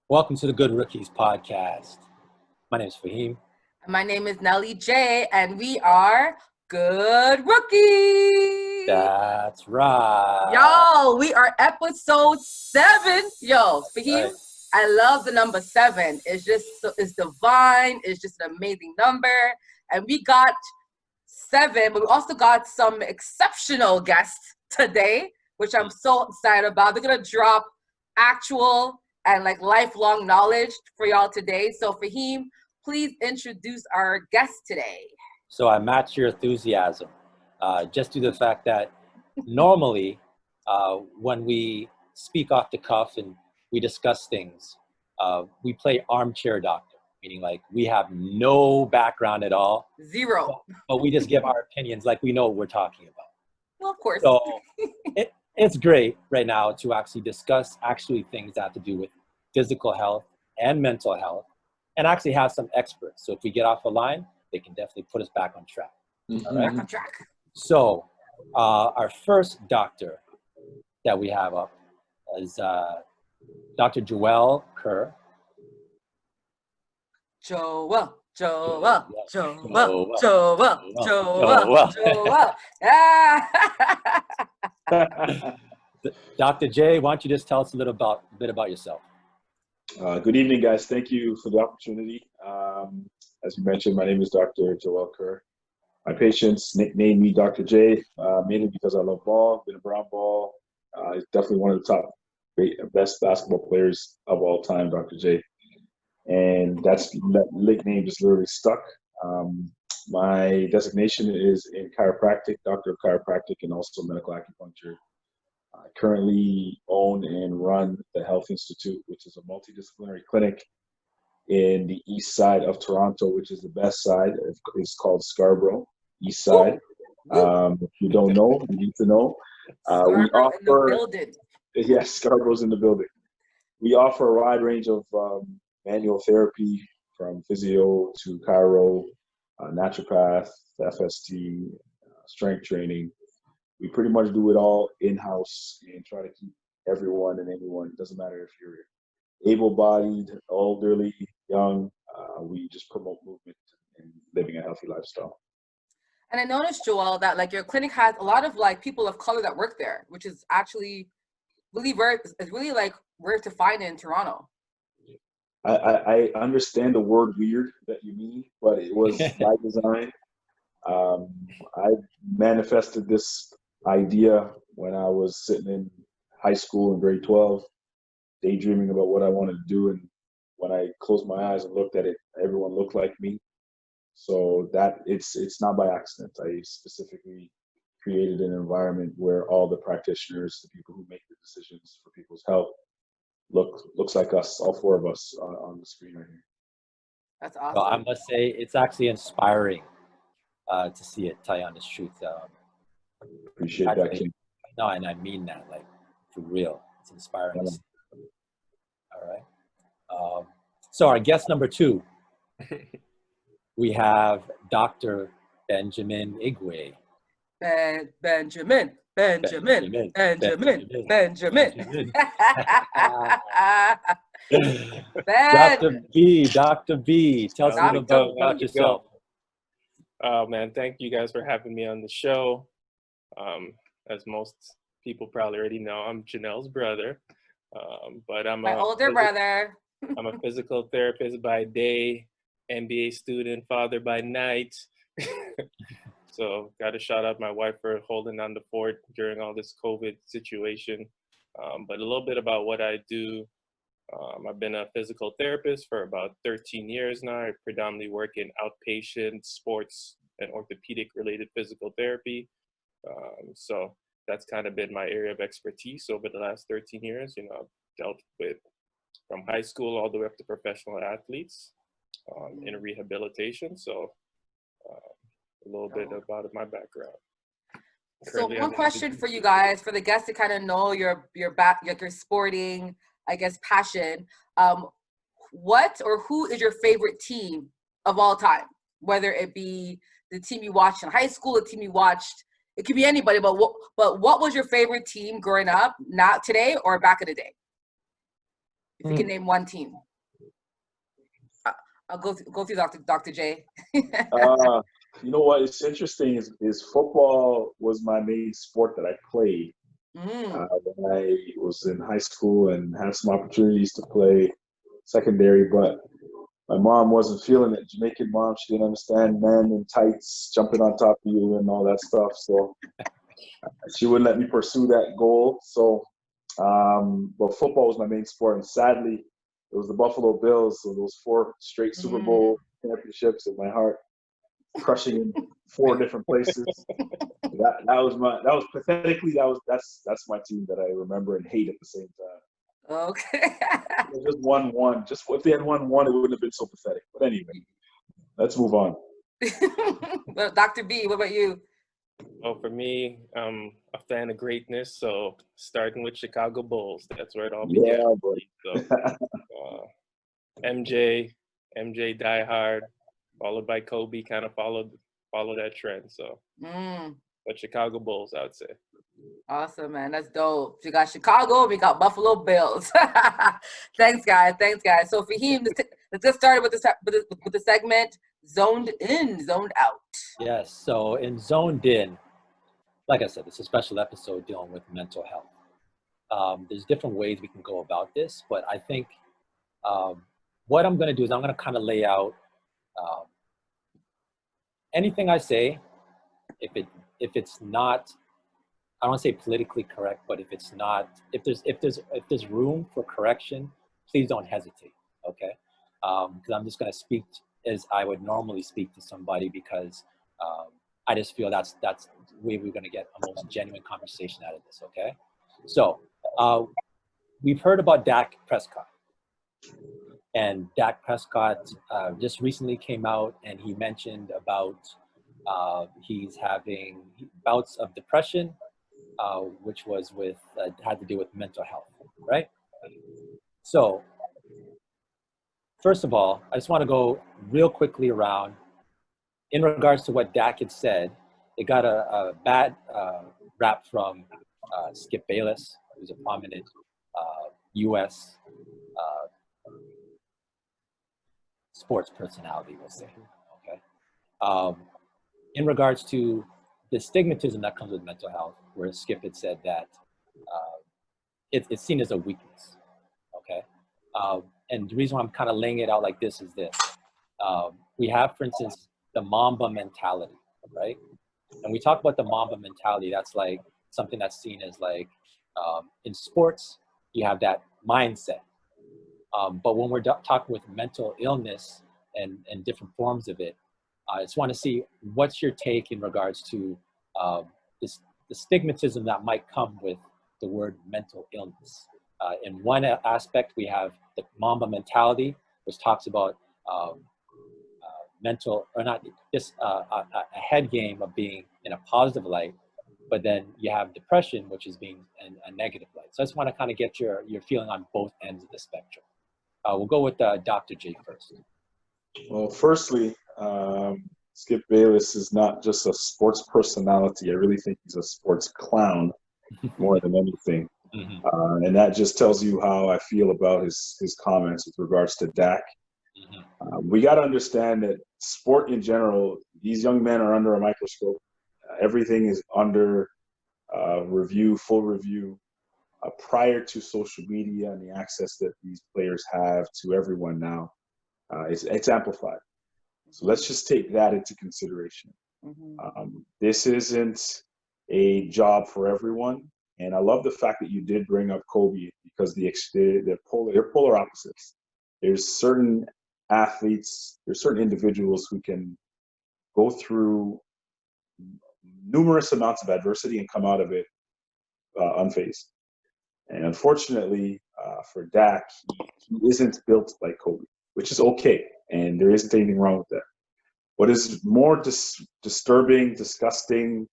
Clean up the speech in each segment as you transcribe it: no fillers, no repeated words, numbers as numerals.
Welcome to the Good Rookies podcast. My name is Faheem. My name is Nelly J, and we are Good Rookies. That's right. Yo, we are episode 7. Yo, Faheem, Right. I love the number 7. It's divine. It's just an amazing number. And we got 7, but we also got some exceptional guests today, which I'm so excited about. They're going to drop actual and lifelong knowledge for y'all today. So Faheem, please introduce our guest today. So I match your enthusiasm just due to the fact that normally when we speak off the cuff and we discuss things, we play armchair doctor, meaning like we have no background at all. Zero. But we just give our opinions like we know what we're talking about. Well, of course. So it's great right now to actually discuss things that have to do with physical health and mental health and actually have some experts. So if we get off the line, they can definitely put us back on track. Mm-hmm. All right? Back on track. So our first doctor that we have up is Dr. Joelle Kerr. Joelle. Dr. J, why don't you just tell us a bit about yourself? Good evening, guys. Thank you for the opportunity. As you mentioned, my name is Dr. Joelle Kerr. My patients nickname me Dr. J, mainly because I love ball, been around ball. He's definitely one of the top best basketball players of all time, Dr. J. And that nickname just literally stuck. My designation is in chiropractic, doctor of chiropractic, and also medical acupuncture. I currently own and run the Health Institute, which is a multidisciplinary clinic in the east side of Toronto, which is the best side. It's called Scarborough, east side. If you don't know, you need to know. We offer, in the building. Yes, Scarborough's in the building. We offer a wide range of manual therapy from physio to chiro, naturopath, FST, strength training. We pretty much do it all in-house and try to keep everyone and anyone, it doesn't matter if you're able-bodied, elderly, young, we just promote movement and living a healthy lifestyle. And I noticed, Joelle, that your clinic has a lot of people of color that work there, which is actually really rare. It's really rare to find in Toronto. I understand the word weird that you mean, but it was by design. I manifested this idea when I was sitting in high school in grade 12, daydreaming about what I wanted to do. And when I closed my eyes and looked at it, everyone looked like me. So that it's not by accident. I specifically created an environment where all the practitioners, the people who make the decisions for people's health, looks like us, all 4 of us on the screen right here. That's awesome. Well, I must say it's actually inspiring to see it, tell you honest truth. Appreciate that, King. No, and I mean that, for real. It's inspiring. All right. So our guest number 2, we have Dr. Benjamin Igwe. Benjamin. Dr. B, tell us a little about yourself. Oh man, thank you guys for having me on the show. As most people probably already know, I'm Janelle's brother, but I'm my older brother. I'm a physical therapist by day, MBA student, father by night. So got to shout out my wife for holding on the fort during all this COVID situation. But a little bit about what I do. I've been a physical therapist for about 13 years now. I predominantly work in outpatient sports and orthopedic related physical therapy. So that's kind of been my area of expertise over the last 13 years. I've dealt with from high school all the way up to professional athletes in rehabilitation. So a little bit about my background. Currently, so one question for you guys, for the guests to kind of know your sporting, I guess, passion. What or who is your favorite team of all time? Whether it be the team you watched in high school, the team you watched, it could be anybody. But what was your favorite team growing up, not today or back in the day? If you can name one team. I'll go through Dr. J. You know what? It's interesting is football was my main sport that I played when I was in high school and had some opportunities to play secondary, but my mom wasn't feeling it. Jamaican mom, she didn't understand men in tights jumping on top of you and all that stuff. So she wouldn't let me pursue that goal. So, but football was my main sport, and sadly, it was the Buffalo Bills. So those 4 straight Super Bowl championships in my heart, crushing in 4 different places. That was pathetically that's my team that I remember and hate at the same time. Okay. They just won one. Just if they had won one, it wouldn't have been so pathetic. But anyway, let's move on. Well, Dr. B, what about you? Oh, for me, I'm a fan of greatness. So starting with Chicago Bulls, that's where it all began. Yeah, boy. So, MJ Die Hard, followed by Kobe, kind of follow that trend. So, but Chicago Bulls, I would say. Awesome, man. That's dope. We got Chicago, we got Buffalo Bills. Thanks, guys. So, Faheem, let's get started with the segment Zoned In, Zoned Out. Yes. So in Zoned In, like I said, it's a special episode dealing with mental health. There's different ways we can go about this, but I think what I'm going to do is I'm going to kind of lay out anything I say, if it's not, I don't want to say politically correct, but if there's room for correction, please don't hesitate. Okay, because I'm just going to speak as I would normally speak to somebody, because I just feel that's the way we're going to get a most genuine conversation out of this. Okay, so we've heard about Dak Prescott, and Dak Prescott just recently came out and he mentioned about he's having bouts of depression, which was had to do with mental health, right? So first of all, I just want to go real quickly around in regards to what Dak had said. It got a bad rap from Skip Bayless, who's a prominent U.S. Sports personality, we'll say. Okay. In regards to the stigmatism that comes with mental health, where Skip had said that it's seen as a weakness. Okay. And the reason why I'm kind of laying it out like this is this. We have, for instance, the Mamba mentality, right? And we talk about the Mamba mentality, that's like something that's seen as like, in sports, you have that mindset. But when we're talking with mental illness and different forms of it, I just want to see what's your take in regards to the stigmatism that might come with the word mental illness. In one aspect, we have the Mamba mentality, which talks about mental, or not just a head game of being in a positive light, but then you have depression, which is being in a negative light. So I just want to kind of get your feeling on both ends of the spectrum. We'll go with Dr. J first. Well, firstly, Skip Bayless is not just a sports personality. I really think he's a sports clown more than anything. Mm-hmm. And that just tells you how I feel about his comments with regards to Dak. Mm-hmm. We got to understand that sport in general, these young men are under a microscope. Everything is under review, full review. Prior to social media and the access that these players have to everyone now, it's amplified. So let's just take that into consideration. Mm-hmm. This isn't a job for everyone. And I love the fact that you did bring up Kobe, because they're polar opposites. There's certain athletes, there's certain individuals who can go through numerous amounts of adversity and come out of it unfazed. And unfortunately for Dak, he isn't built like Kobe, which is okay. And there isn't anything wrong with that. What is more disturbing, disgusting,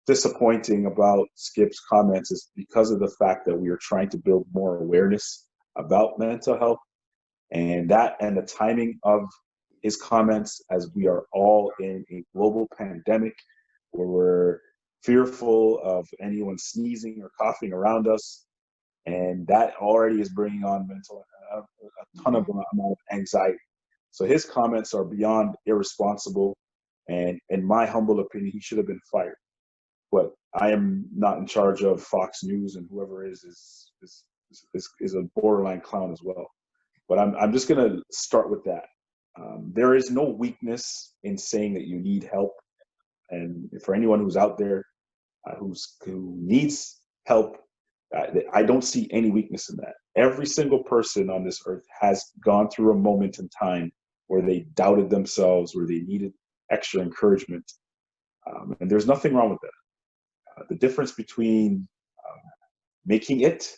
disappointing about Skip's comments is because of the fact that we are trying to build more awareness about mental health, and the timing of his comments, as we are all in a global pandemic where we're fearful of anyone sneezing or coughing around us. And that already is bringing on a ton of amount of anxiety. So his comments are beyond irresponsible. And in my humble opinion, he should have been fired. But I am not in charge of Fox News, and whoever is a borderline clown as well. But I'm just going to start with that. There is no weakness in saying that you need help. And for anyone who's out there who needs help, I don't see any weakness in that. Every single person on this earth has gone through a moment in time where they doubted themselves, where they needed extra encouragement. And there's nothing wrong with that. The difference between making it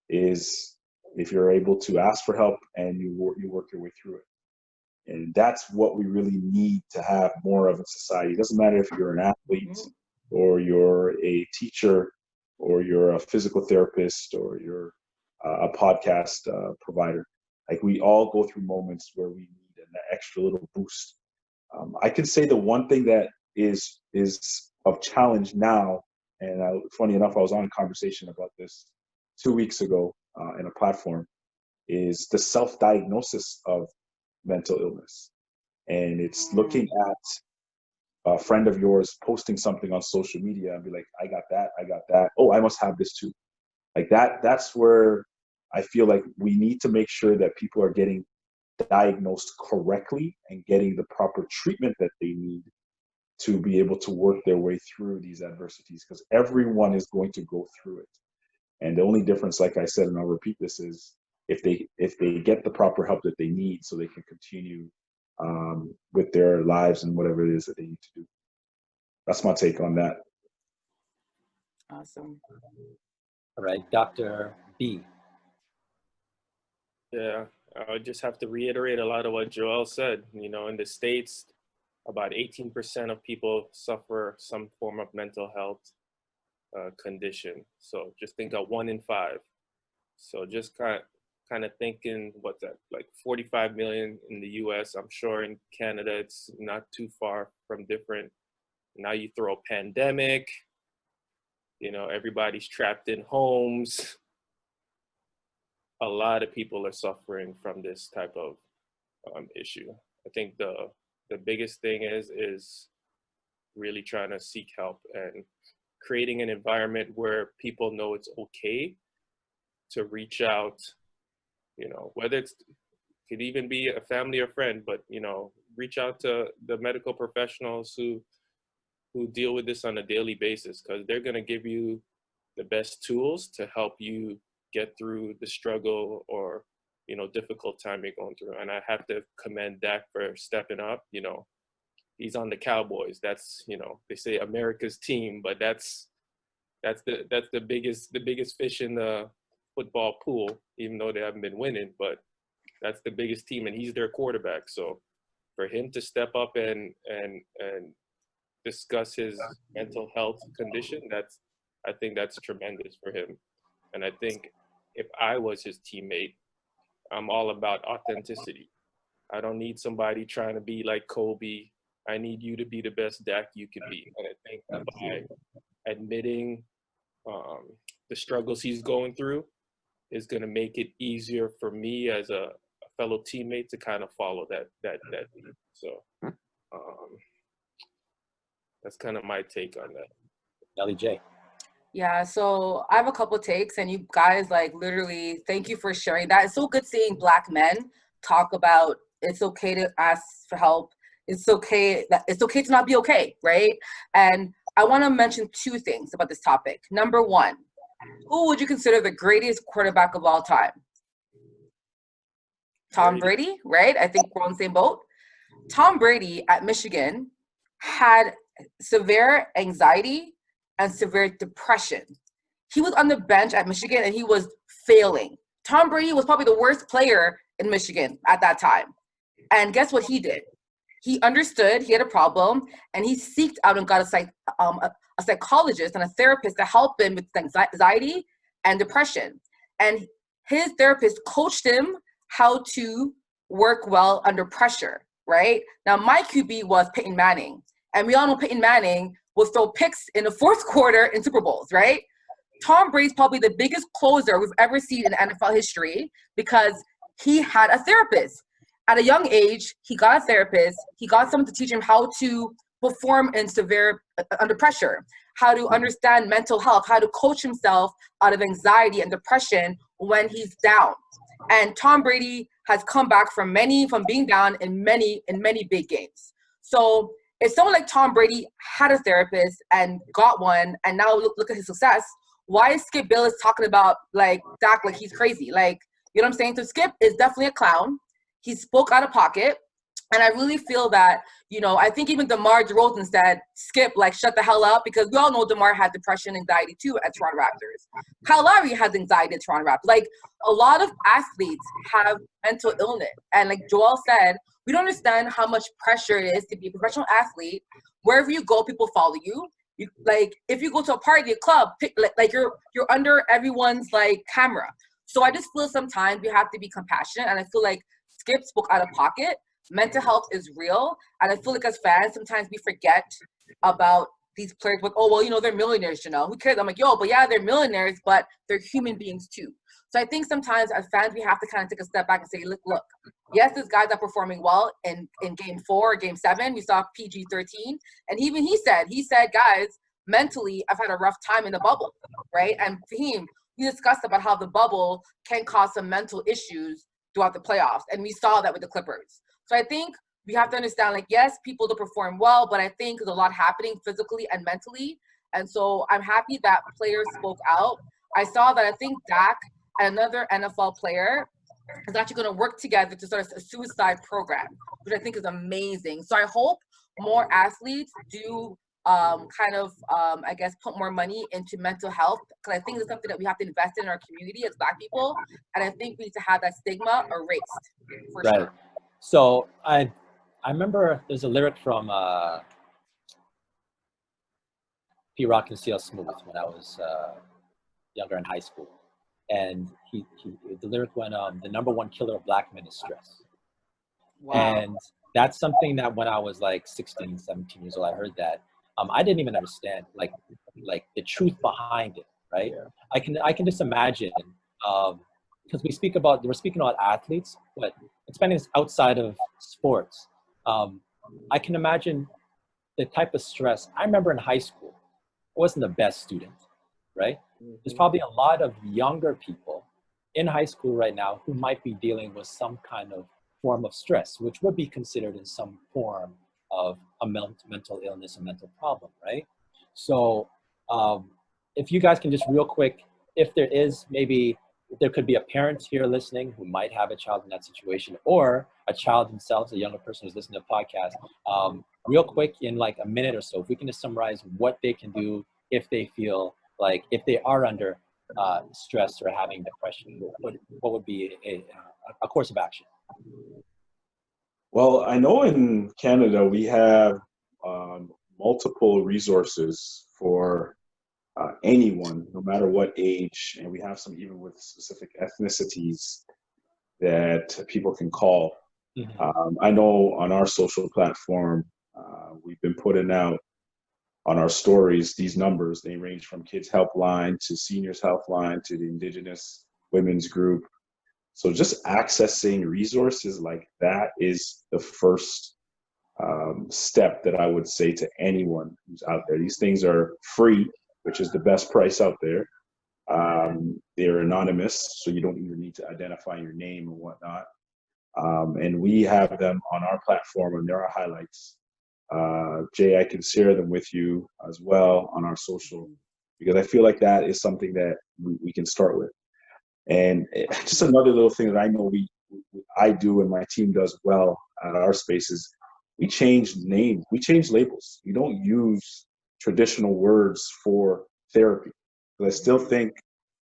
is if you're able to ask for help and you work your way through it. And that's what we really need to have more of in society. It doesn't matter if you're an athlete or you're a teacher or you're a physical therapist or you're a podcast provider. Like, we all go through moments where we need an extra little boost. I can say the one thing that is of challenge now, and funny enough, I was on a conversation about this 2 weeks ago in a platform, is the self-diagnosis of mental illness. And it's looking at a friend of yours posting something on social media and be like, I got that. Oh, I must have this too. Like that's where I feel like we need to make sure that people are getting diagnosed correctly and getting the proper treatment that they need to be able to work their way through these adversities, because everyone is going to go through it. And the only difference, like I said, and I'll repeat this, is if they get the proper help that they need so they can continue with their lives and whatever it is that they need to do. That's my take on that. Awesome. All right, Dr. B. Yeah, I would just have to reiterate a lot of what Joel said. You know, in the States, about 18% of people suffer some form of mental health condition. So just think of 1 in 5. So just kind of thinking, what's that, like 45 million in the US. I'm sure in Canada it's not too far from different. Now you throw a pandemic, you know, everybody's trapped in homes. A lot of people are suffering from this type of issue. I think the biggest thing is really trying to seek help and creating an environment where people know it's okay to reach out, you know, whether it could even be a family or friend, but, you know, reach out to the medical professionals who deal with this on a daily basis, because they're going to give you the best tools to help you get through the struggle or, you know, difficult time you're going through. And I have to commend Dak for stepping up. You know, he's on the Cowboys. That's, you know, they say America's team, but that's the biggest fish in the football pool, even though they haven't been winning, but that's the biggest team and he's their quarterback. So for him to step up and discuss his mental health condition, I think that's tremendous for him. And I think if I was his teammate, I'm all about authenticity. I don't need somebody trying to be like Kobe. I need you to be the best Dak you can be. And I think by admitting the struggles he's going through is going to make it easier for me as a fellow teammate to kind of follow that lead. So that's kind of my take on that. Nelly J. Yeah, so I have a couple takes, and you guys, like, literally, thank you for sharing that. It's so good seeing Black men talk about it's okay to ask for help. It's okay to not be okay, right? And I want to mention 2 things about this topic. Number 1, who would you consider the greatest quarterback of all time? Tom Brady, right? I think we're on the same boat. Tom Brady at Michigan had severe anxiety and severe depression. He was on the bench at Michigan and he was failing. Tom Brady was probably the worst player in Michigan at that time. And guess what he did? He understood he had a problem and he seeked out and got a psychologist and a therapist to help him with anxiety and depression. And his therapist coached him how to work well under pressure, right? Now, my QB was Peyton Manning. And we all know Peyton Manning will throw picks in the 4th quarter in Super Bowls, right? Tom Brady's probably the biggest closer we've ever seen in NFL history because he had a therapist. At a young age, he got a therapist. He got someone to teach him how to perform in severe under pressure, how to understand mental health, how to coach himself out of anxiety and depression when he's down. And Tom Brady has come back from being down in many big games. So if someone like Tom Brady had a therapist and got one, and now look at his success, why is Skip Bayless talking about like Dak like he's crazy? Like, you know what I'm saying? So Skip is definitely a clown. He spoke out of pocket. And I really feel that, you know, I think even DeMar DeRozan said, Skip, like, shut the hell up, because we all know DeMar had depression, anxiety, too, at Toronto Raptors. Kyle Lowry has anxiety at Toronto Raptors. Like, a lot of athletes have mental illness. And like Joel said, we don't understand how much pressure it is to be a professional athlete. Wherever you go, people follow you. Like, if you go to a party, a club, like you're under everyone's, like, camera. So I just feel sometimes we have to be compassionate. And I feel like Skip spoke out of pocket. Mental health is real, and I feel like as fans, sometimes we forget about these players. But oh well, you know they're millionaires. You know who cares? I'm like, yo, but yeah, they're millionaires, but they're human beings too. So I think sometimes as fans, we have to kind of take a step back and say, look, yes, these guys are performing well in Game 4 or Game 7. We saw PG-13, and even he said, guys, mentally, I've had a rough time in the bubble, right? And Faheem, we discussed about how the bubble can cause some mental issues throughout the playoffs, and we saw that with the Clippers. So I think we have to understand, like, yes, people do perform well, but I think there's a lot happening physically and mentally. And so I'm happy that players spoke out. I saw that I think Dak and another NFL player is actually going to work together to start a suicide program, which I think is amazing. So I hope more athletes do I guess, put more money into mental health, because I think it's something that we have to invest in our community as Black people. And I think we need to have that stigma erased, for sure. So I remember there's a lyric from P. Rock and CL Smooth when I was younger in high school, and the lyric went, the number one killer of Black men is stress. Wow. And that's something that when I was like 16, 17 years old, I heard that. I didn't even understand like the truth behind it, right? Yeah. I can just imagine, because we're speaking about athletes, but expanding outside of sports. I can imagine the type of stress. I remember in high school, I wasn't the best student, right? Mm-hmm. There's probably a lot of younger people in high school right now who might be dealing with some kind of form of stress, which would be considered in some form of a mental illness, a mental problem, right? So if you guys can just real quick, if there could be a parent here listening who might have a child in that situation, or a child themselves, a younger person who's listening to the podcast, real quick in like a minute or so, if we can just summarize what they can do if they feel like, if they are under stress or having depression, what would be a course of action? Well, I know in Canada we have multiple resources for anyone, no matter what age, and we have some even with specific ethnicities that people can call. Mm-hmm. I know on our social platform, we've been putting out on our stories these numbers. They range from Kids Helpline to Seniors Helpline to the Indigenous Women's Group. So just accessing resources like that is the first step that I would say to anyone who's out there. These things are free, which is the best price out there. They're anonymous, so you don't even need to identify your name and whatnot. And we have them on our platform, and there are highlights. Jay, I can share them with you as well on our social, because I feel like that is something that we can start with. And just another little thing that I know I do and my team does well at our spaces, we change names, we change labels. We don't use traditional words for therapy. But I still think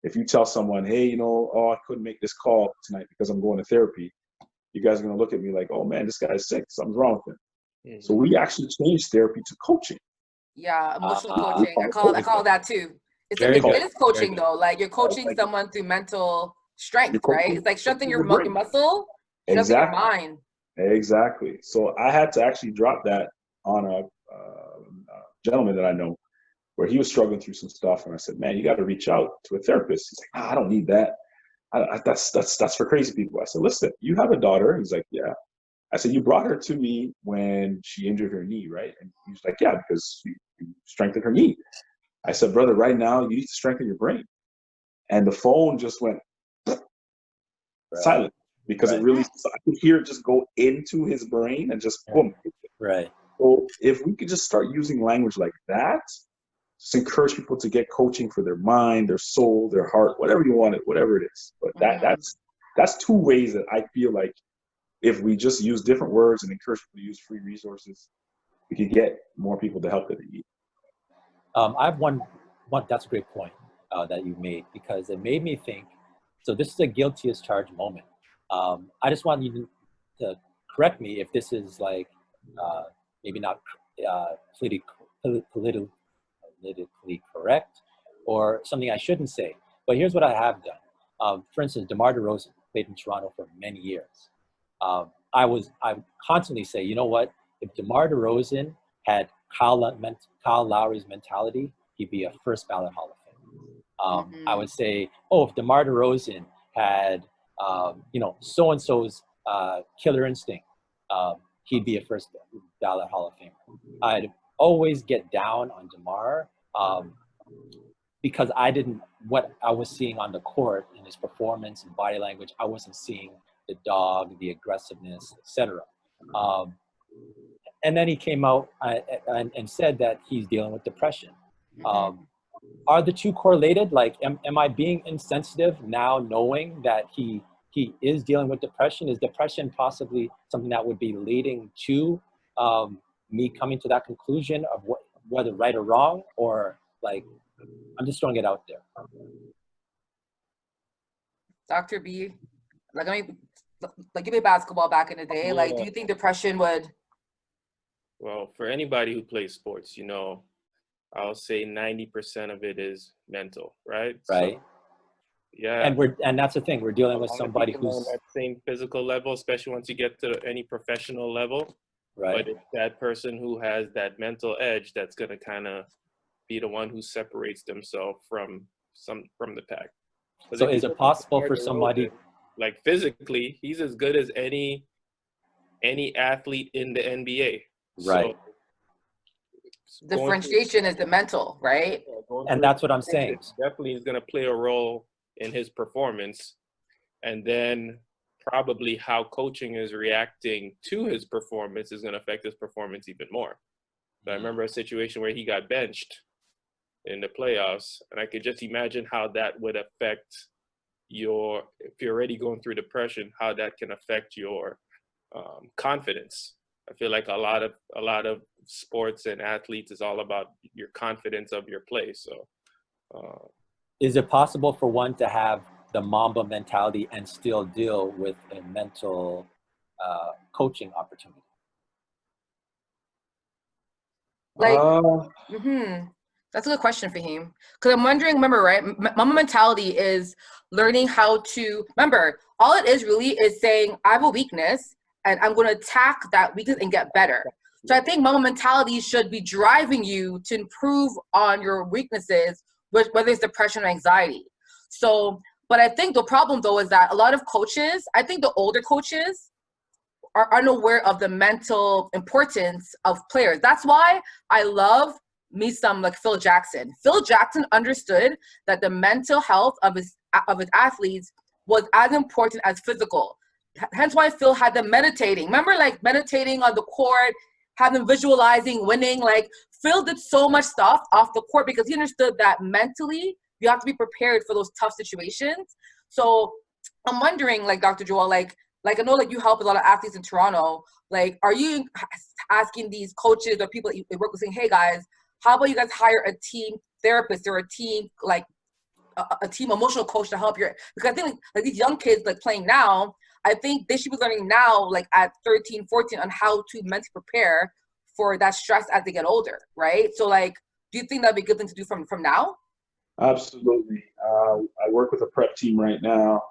if you tell someone, hey, I couldn't make this call tonight because I'm going to therapy, you guys are going to look at me like, oh man, this guy's sick, something's wrong with him. Mm-hmm. So we actually changed therapy to coaching. Yeah, emotional coaching. I call that too. It is coaching though. Like you're coaching someone through mental strength, right? It's like strengthening your muscle, strengthening your mind. Exactly. So I had to actually drop that on a gentleman that I know, where he was struggling through some stuff. And I said, man, you got to reach out to a therapist. He's like, nah, I don't need that. That's for crazy people. I said, listen, you have a daughter. He's like, yeah. I said, you brought her to me when she injured her knee, right? And he was like, yeah, because you strengthened her knee. I said, brother, right now you need to strengthen your brain. And the phone just went silent because it really, I could hear it just go into his brain and just boom. Right. So if we could just start using language like that, just encourage people to get coaching for their mind, their soul, their heart, whatever you want it, whatever it is. But that's two ways that I feel like if we just use different words and encourage people to use free resources, we could get more people the help that they need. I have one. That's a great point that you made, because it made me think. So this is a guilty as charged moment. I just want you to correct me if this is like maybe not politically correct or something I shouldn't say. But here's what I have done. For instance, DeMar DeRozan played in Toronto for many years. I constantly say, you know what? If DeMar DeRozan had Kyle Lowry's mentality, he'd be a first ballot Hall of Fame. I would say, oh, if DeMar DeRozan had, so-and-so's killer instinct, he'd be a first ballot Hall of Fame. I'd always get down on DeMar because what I was seeing on the court in his performance and body language, I wasn't seeing the dog, the aggressiveness, etc. And then he came out and said that he's dealing with depression. Are the two correlated? Like, am I being insensitive now knowing that he is dealing with depression? Is depression possibly something that would be leading to me coming to that conclusion of whether right or wrong? Or like, I'm just throwing it out there. Dr. B, give me basketball back in the day. Yeah. Like, do you think depression would? Well, for anybody who plays sports, I'll say 90% of it is mental, right? Right. So, yeah. And that's the thing. We're dealing with somebody who's on that same physical level, especially once you get to any professional level. right. But it's that person who has that mental edge that's going to kind of be the one who separates themselves from the pack. So is it possible for somebody, like physically, he's as good as any athlete in the NBA. right? So, Differentiation is the mental, right? And that's what I'm saying. Definitely is going to play a role in his performance. And then probably how coaching is reacting to his performance is going to affect his performance even more. So I remember a situation where he got benched in the playoffs, and I could just imagine how that would affect if you're already going through depression, how that can affect your confidence. I feel like a lot of sports and athletes is all about your confidence of your play. So, Is it possible for one to have the Mamba mentality and still deal with a mental coaching opportunity? That's a good question, Faheem. Because I'm wondering, remember, right? Mama mentality is learning how to, remember, all it is really is saying, I have a weakness and I'm going to attack that weakness and get better. So I think mama mentality should be driving you to improve on your weaknesses, whether it's depression or anxiety. So, but I think the problem though is that a lot of coaches, I think the older coaches are unaware of the mental importance of players. That's why I love me some like Phil Jackson. Phil Jackson understood that the mental health of his athletes was as important as physical. Hence why Phil had them meditating. Remember, like meditating on the court, have them visualizing winning. Like Phil did so much stuff off the court because he understood that mentally you have to be prepared for those tough situations. So I'm wondering, like Dr. Joel, like I know like you help a lot of athletes in Toronto. Like, are you asking these coaches or people that you work with saying, hey guys, how about you guys hire a team therapist or a team like a team emotional coach to help your, because I think like these young kids like playing now, I think they should be learning now, like at 13, 14, on how to mentally prepare for that stress as they get older, right? So like, do you think that'd be a good thing to do from now? Absolutely. I work with a prep team right now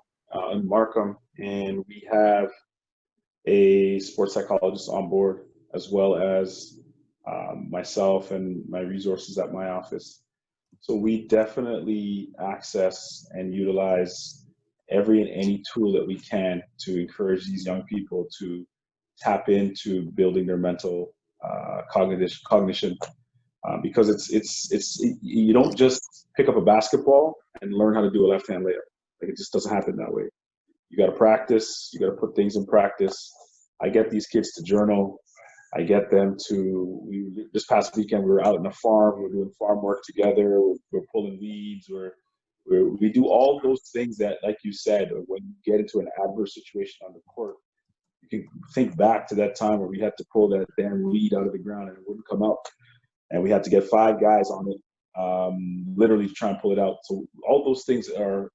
in Markham, and we have a sports psychologist on board, as well as myself and my resources at my office. So we definitely access and utilize every and any tool that we can to encourage these young people to tap into building their mental cognition. Because it's you don't just pick up a basketball and learn how to do a left-hand layup. Like, it just doesn't happen that way. You got to practice. You got to put things in practice. I get these kids to journal. I get them to. This past weekend we were out in the farm. We're doing farm work together. We're pulling weeds. We do all those things that, like you said, when you get into an adverse situation on the court, you can think back to that time where we had to pull that damn weed out of the ground and it wouldn't come out. And we had to get 5 guys on it, literally to try and pull it out. So all those things are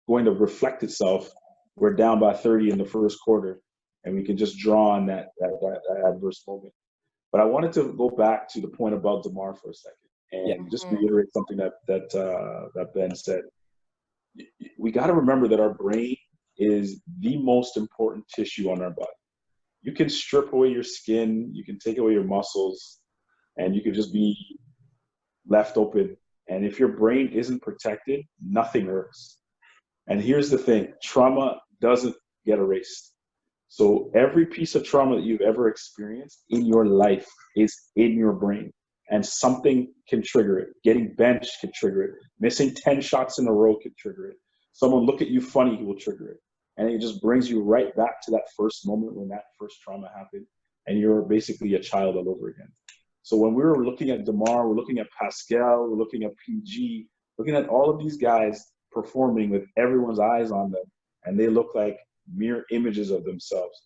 going to reflect itself. We're down by 30 in the first quarter, and we can just draw on that adverse moment. But I wanted to go back to the point about DeMar for a second, and just reiterate something that Ben said. We got to remember that our brain is the most important tissue on our body. You can strip away your skin, you can take away your muscles, and you could just be left open. And if your brain isn't protected, nothing works. And here's the thing, trauma doesn't get erased. So every piece of trauma that you've ever experienced in your life is in your brain, and something can trigger it. Getting benched can trigger it. Missing 10 shots in a row can trigger it. Someone look at you funny will trigger it. And it just brings you right back to that first moment when that first trauma happened, and you're basically a child all over again. So when we were looking at DeMar, we're looking at Pascal, we're looking at PG, looking at all of these guys performing with everyone's eyes on them, and they look like mere images of themselves.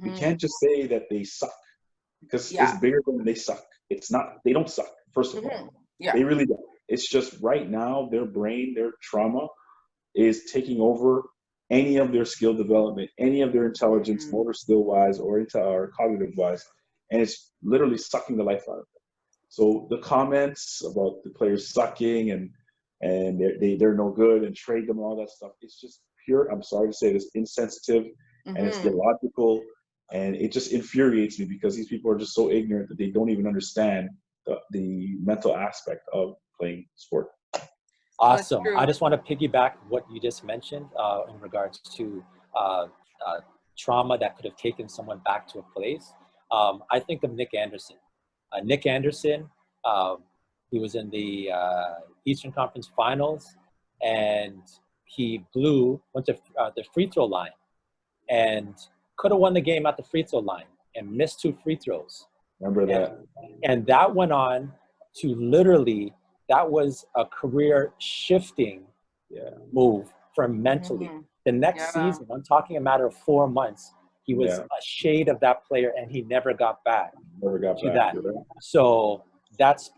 We can't just say that they suck, because it's bigger than they suck. It's not, they don't suck, first of all. They really don't. It's just right now, their brain, their trauma is taking over any of their skill development, any of their intelligence, motor skill wise or cognitive wise, and it's literally sucking the life out of them. So the comments about the players sucking and they're no good and trade them, all that stuff, it's just pure, I'm sorry to say this, insensitive, and it's illogical, and it just infuriates me because these people are just so ignorant that they don't even understand the mental aspect of playing sport. Awesome. I just want to piggyback what you just mentioned in regards to trauma that could have taken someone back to a place. I think of Nick Anderson. Nick Anderson, he was in the Eastern Conference Finals, and he went to the free throw line and could have won the game at the free throw line and missed 2 free throws. Remember that? And that went on to literally, that was a career shifting move for him mentally. The next season, I'm talking a matter of 4 months, he was a shade of that player, and he never got back to that. So that's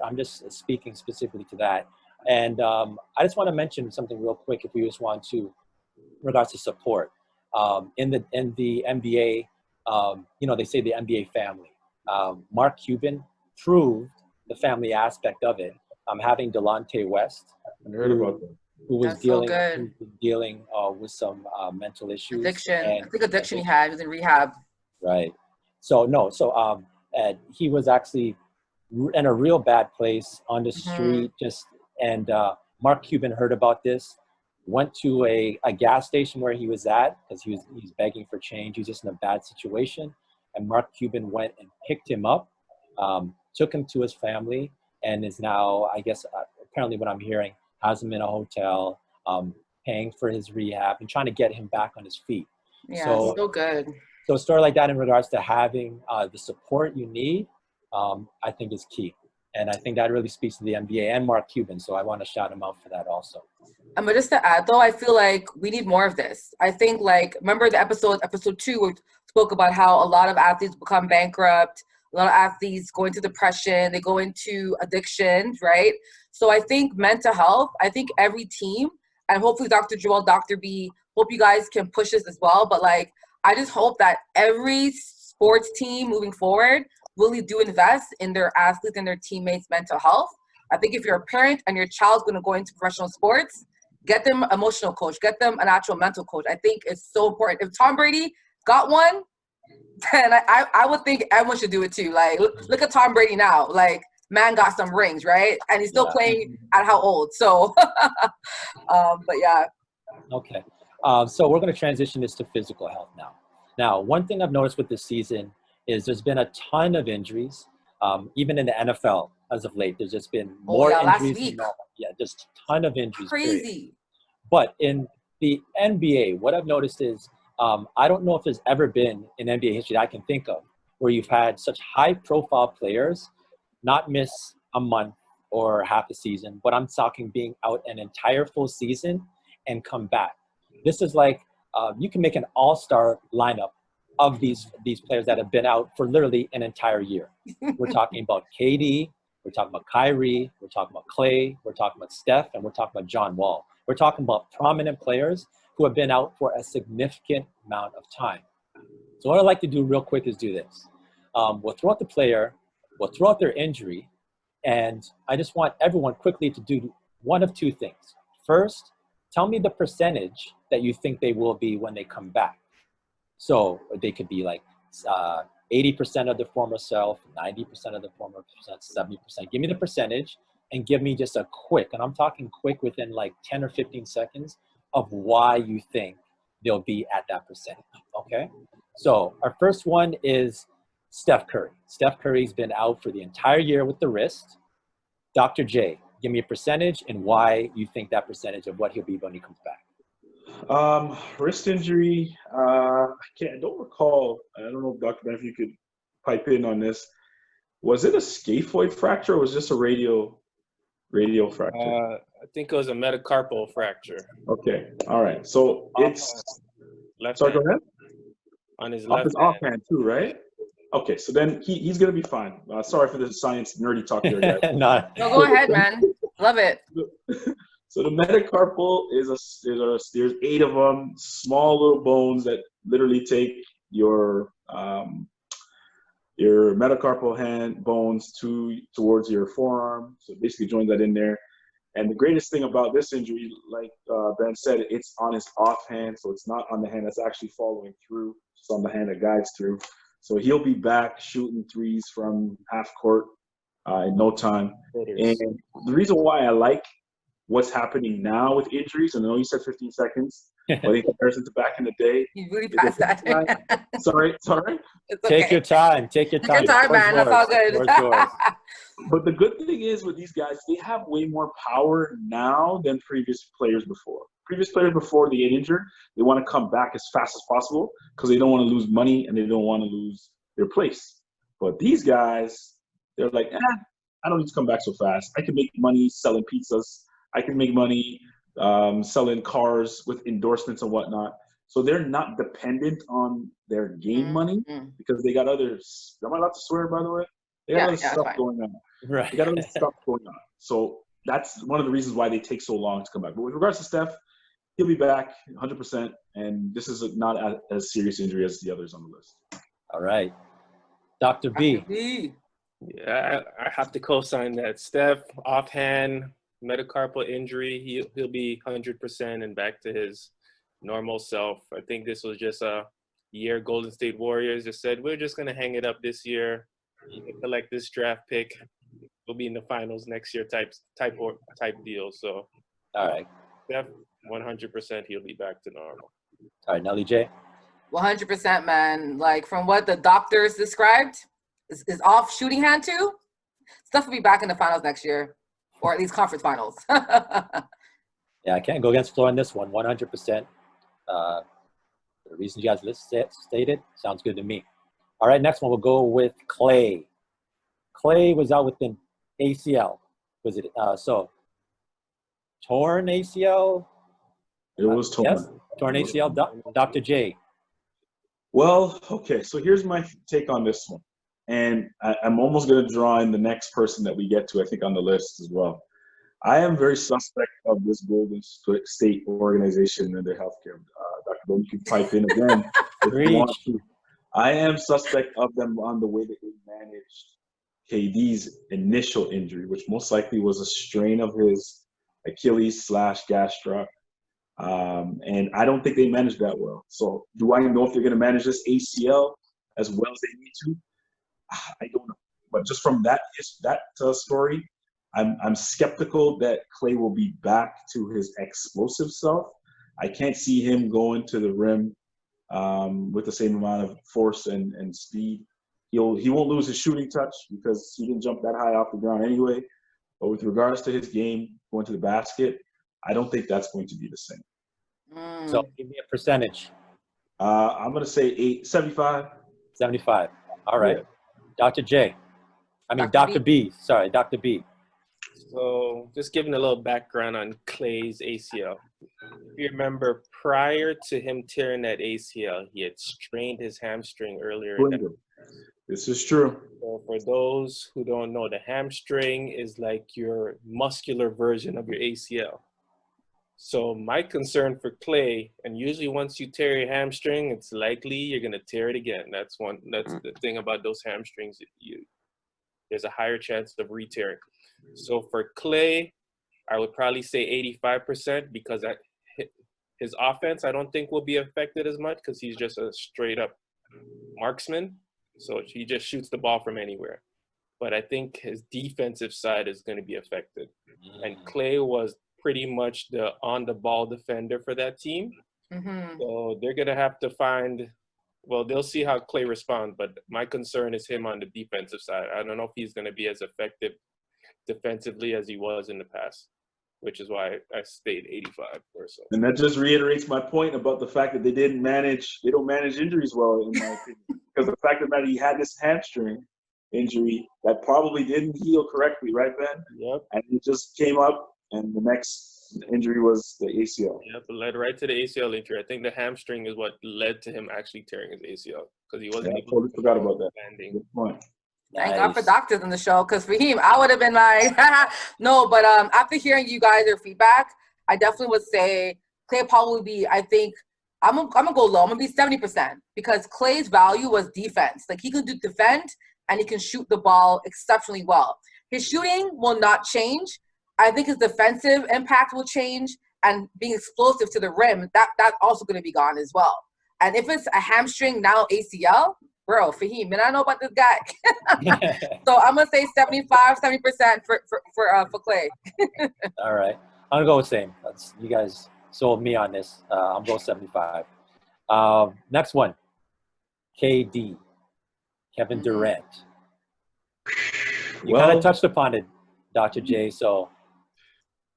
I'm just speaking specifically to that. And I just want to mention something real quick, if we just want to, in regards to support. In the NBA, they say the NBA family. Mark Cuban proved the family aspect of it. Having Delonte West, I heard about that, who was dealing with some mental issues. Addiction. I think addiction he had. He was in rehab. Right. So he was actually in a real bad place on the street. And Mark Cuban heard about this, went to a gas station where he was at because he's begging for change. He's just in a bad situation. And Mark Cuban went and picked him up, took him to his family, and is now, I guess, apparently what I'm hearing, has him in a hotel, paying for his rehab and trying to get him back on his feet. Yeah, so good. So a story like that in regards to having the support you need, I think is key. And I think that really speaks to the NBA and Mark Cuban. So I want to shout him out for that also. But just to add, though, I feel like we need more of this. I think, remember the episode 2, we spoke about how a lot of athletes become bankrupt, a lot of athletes go into depression, they go into addictions, right? So I think mental health, I think every team, and hopefully Dr. Joel, Dr. B, hope you guys can push this as well. But I just hope that every sports team moving forward really do invest in their athletes and their teammates' mental health. I think if you're a parent and your child's going to go into professional sports, get them an emotional coach, get them an actual mental coach. I think it's so important. If Tom Brady got one, And I would think everyone should do it too. Like, look at Tom Brady now. Like, man got some rings, right? And he's still playing at how old? So, but yeah. Okay. So we're going to transition this to physical health now. Now, one thing I've noticed with this season is there's been a ton of injuries. Even in the NFL as of late, there's just been more injuries. Last week. Yeah, just a ton of injuries. Crazy. Period. But in the NBA, what I've noticed is I don't know if there's ever been in NBA history that I can think of where you've had such high-profile players not miss a month or half a season, but I'm talking being out an entire full season and come back. This is like you can make an all-star lineup of these players that have been out for literally an entire year. We're talking about KD, we're talking about Kyrie, we're talking about Clay, we're talking about Steph, and we're talking about John Wall. We're talking about prominent players who have been out for a significant amount of time. So what I'd like to do real quick is do this. We'll throw out the player, we'll throw out their injury, and I just want everyone quickly to do one of two things. First, tell me the percentage that you think they will be when they come back. So they could be like 80% of the former self, 90% of the former percent, 70%. Give me the percentage and give me just a quick, and I'm talking quick within like 10 or 15 seconds of why you think they'll be at that percentage, okay? So our first one is Steph Curry. Steph Curry's been out for the entire year with the wrist. Dr. J, give me a percentage and why you think that percentage of what he'll be when he comes back. Wrist injury. I don't recall. I don't know if Dr. Ben, if you could pipe in on this. Was it a scaphoid fracture or was this a radial fracture? I think it was a metacarpal fracture. Okay. All right. So it's left sorry. hand. Go ahead. On his Off left his hand. offhand too, right? Okay. So then he's gonna be fine. Sorry for the science nerdy talk there, guys. No, go ahead, man. Love it. So the metacarpal there's 8 of them, small little bones that literally take your metacarpal hand bones towards your forearm. So basically join that in there. And the greatest thing about this injury, like Ben said, it's on his offhand, so it's not on the hand that's actually following through. It's on the hand that guides through. So he'll be back shooting threes from half court in no time. And the reason why I like what's happening now with injuries, and I know you said 15 seconds, but in comparison to back in the day, You really passed that. sorry. It's okay. Take your time. Take your time. Take your time, man. That's all good. But the good thing is with these guys, they have way more power now than previous players before. Previous players before they get injured, they want to come back as fast as possible because they don't want to lose money and they don't want to lose their place. But these guys, they're like, I don't need to come back so fast. I can make money selling pizzas. I can make money selling cars with endorsements and whatnot. So they're not dependent on their game money because they got others. Am I allowed to swear, by the way? They got other stuff going on. Right. They got other stuff going on. So that's one of the reasons why they take so long to come back. But with regards to Steph, he'll be back 100%. And this is not as serious injury as the others on the list. All right. Dr. B. Yeah, I have to co-sign that. Steph, offhand, metacarpal injury, he'll be 100% and back to his normal self. I think this was just a year Golden State Warriors just said, we're just going to hang it up this year, collect this draft pick. We'll be in the finals next year type deal. So, all right. Steph, 100% he'll be back to normal. All right, Nelly J. 100%, man. Like from what the doctors described, is off shooting hand too. Steph will be back in the finals next year, or at least conference finals. Yeah, I can't go against Flo on this one. 100%. The reasons you guys stated sounds good to me. All right, next one we'll go with Clay. Clay was out with an ACL. Was it torn ACL? It was torn. Yes, torn ACL. Dr. J. Well, okay, so here's my take on this one. And I'm almost going to draw in the next person that we get to, I think, on the list as well. I am very suspect of this Golden State organization and their healthcare. Dr. Bo, you can pipe in again if you want to. I am suspect of them on the way that they managed KD's initial injury, which most likely was a strain of his Achilles/gastroc. And I don't think they managed that well. So do I know if they're going to manage this ACL? as well as they need to, I don't know. But just from that story, I'm skeptical that Clay will be back to his explosive self. I can't see him going to the rim with the same amount of force and speed. He won't lose his shooting touch because he didn't jump that high off the ground anyway. But with regards to his game going to the basket, I don't think that's going to be the same. So give me a percentage. I'm going to say 75. 75. All right. Yeah. Dr. J. I mean, Dr. B. Sorry, Dr. B. So just giving a little background on Clay's ACL. If you remember, prior to him tearing that ACL, he had strained his hamstring earlier. This is true. So for those who don't know, the hamstring is like your muscular version of your ACL. So my concern for Clay, and usually once you tear your hamstring, it's likely you're gonna tear it again. That's the thing about those hamstrings. There's a higher chance of re-tearing. So for Clay, I would probably say 85% because his offense I don't think will be affected as much because he's just a straight up marksman. So he just shoots the ball from anywhere. But I think his defensive side is going to be affected. And Clay was pretty much the on-the-ball defender for that team. Mm-hmm. So they're going to have to they'll see how Clay responds. But my concern is him on the defensive side. I don't know if he's going to be as effective defensively as he was in the past, which is why I stayed 85 or so. And that just reiterates my point about the fact that they don't manage injuries well, in my opinion. Because the fact that he had this hamstring injury that probably didn't heal correctly, right, Ben? Yep. And it just came up, and the next injury was the ACL. Yep, it led right to the ACL injury. I think the hamstring is what led to him actually tearing his ACL because he wasn't able totally to forgot about that. landing. Good point. Thank God for doctors on the show, because Faheem, I would have been like, no. But after hearing you guys' your feedback, I definitely would say Clay probably be. I think I'm gonna go low. I'm gonna be 70% because Clay's value was defense. Like he can defend and he can shoot the ball exceptionally well. His shooting will not change. I think his defensive impact will change, and being explosive to the rim, that's also gonna be gone as well. And if it's a hamstring now ACL, bro, Faheem, and I know about this guy. So I'm gonna say 70% for Clay. All right. I'm gonna go with same. You guys sold me on this. I'm going 75. Next one. KD. Kevin Durant. You kind of touched upon it, Dr. J. So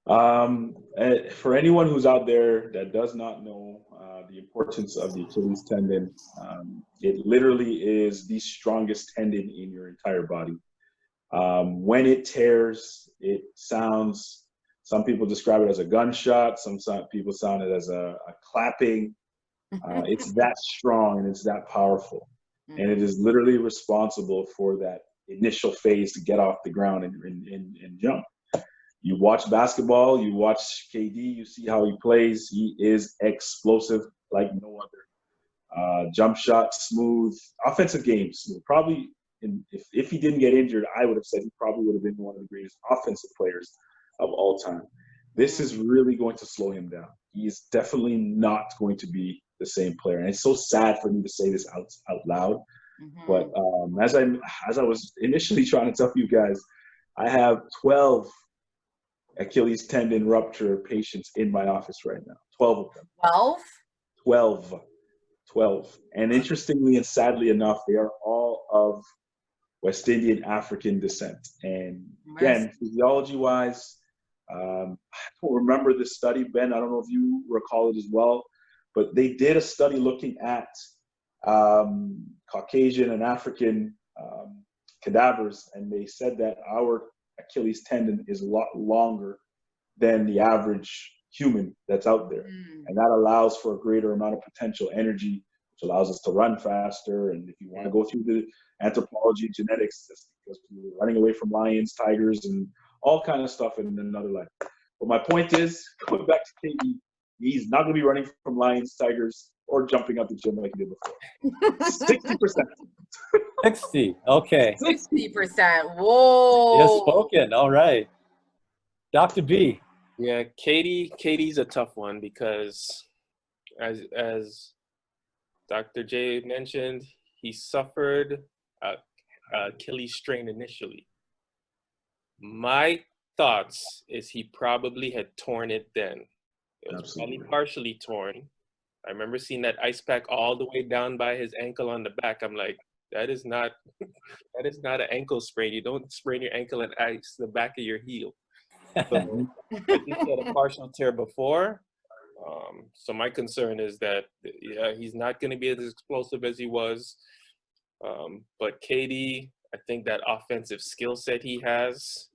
for anyone who's out there that does not know the importance of the Achilles tendon, it literally is the strongest tendon in your entire body. When it tears, it sounds, some people describe it as a gunshot, some people sound it as a clapping. It's that strong and it's that powerful. And it is literally responsible for that initial phase to get off the ground and jump. You watch basketball, you watch KD, you see how he plays. He is explosive like no other. Jump shot, smooth, offensive game, smooth. Probably, if he didn't get injured, I would have said he probably would have been one of the greatest offensive players of all time. This is really going to slow him down. He is definitely not going to be the same player. And it's so sad for me to say this out loud. But as I was initially trying to tell you guys, I have 12 Achilles tendon rupture patients in my office right now. 12 of them. 12. And interestingly and sadly enough, they are all of West Indian African descent. And again, physiology-wise, I don't remember this study, Ben. I don't know if you recall it as well, but they did a study looking at Caucasian and African cadavers, and they said that our Achilles tendon is a lot longer than the average human that's out there. And that allows for a greater amount of potential energy, which allows us to run faster. And if you want to go through the anthropology and genetics, that's because we were running away from lions, tigers, and all kind of stuff in another life. But my point is, going back to KD, he's not going to be running from lions, tigers, or jumping out the gym like he did before. 60%. 60. Okay. 60%. Whoa. Yes, spoken. All right. Dr. B. Yeah, KD's a tough one because as Dr. J mentioned, he suffered a Achilles strain initially. My thoughts is he probably had torn it then. It was Absolutely. probably partially torn. I remember seeing that ice pack all the way down by his ankle on the back. I'm like, that is not an ankle sprain. You don't sprain your ankle and ice the back of your heel. So I think he had a partial tear before. So my concern is that he's not going to be as explosive as he was. But KD, I think that offensive skill set he has,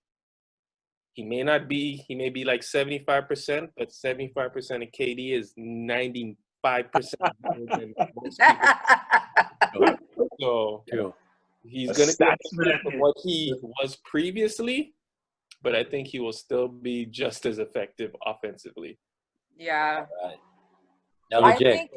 he may be like 75%, but 75% of KD is 95% better than most people. So True. he's A going to be stats affected from man. what he was previously, but I think he will still be just as effective offensively. Yeah. Right. Nelly I J.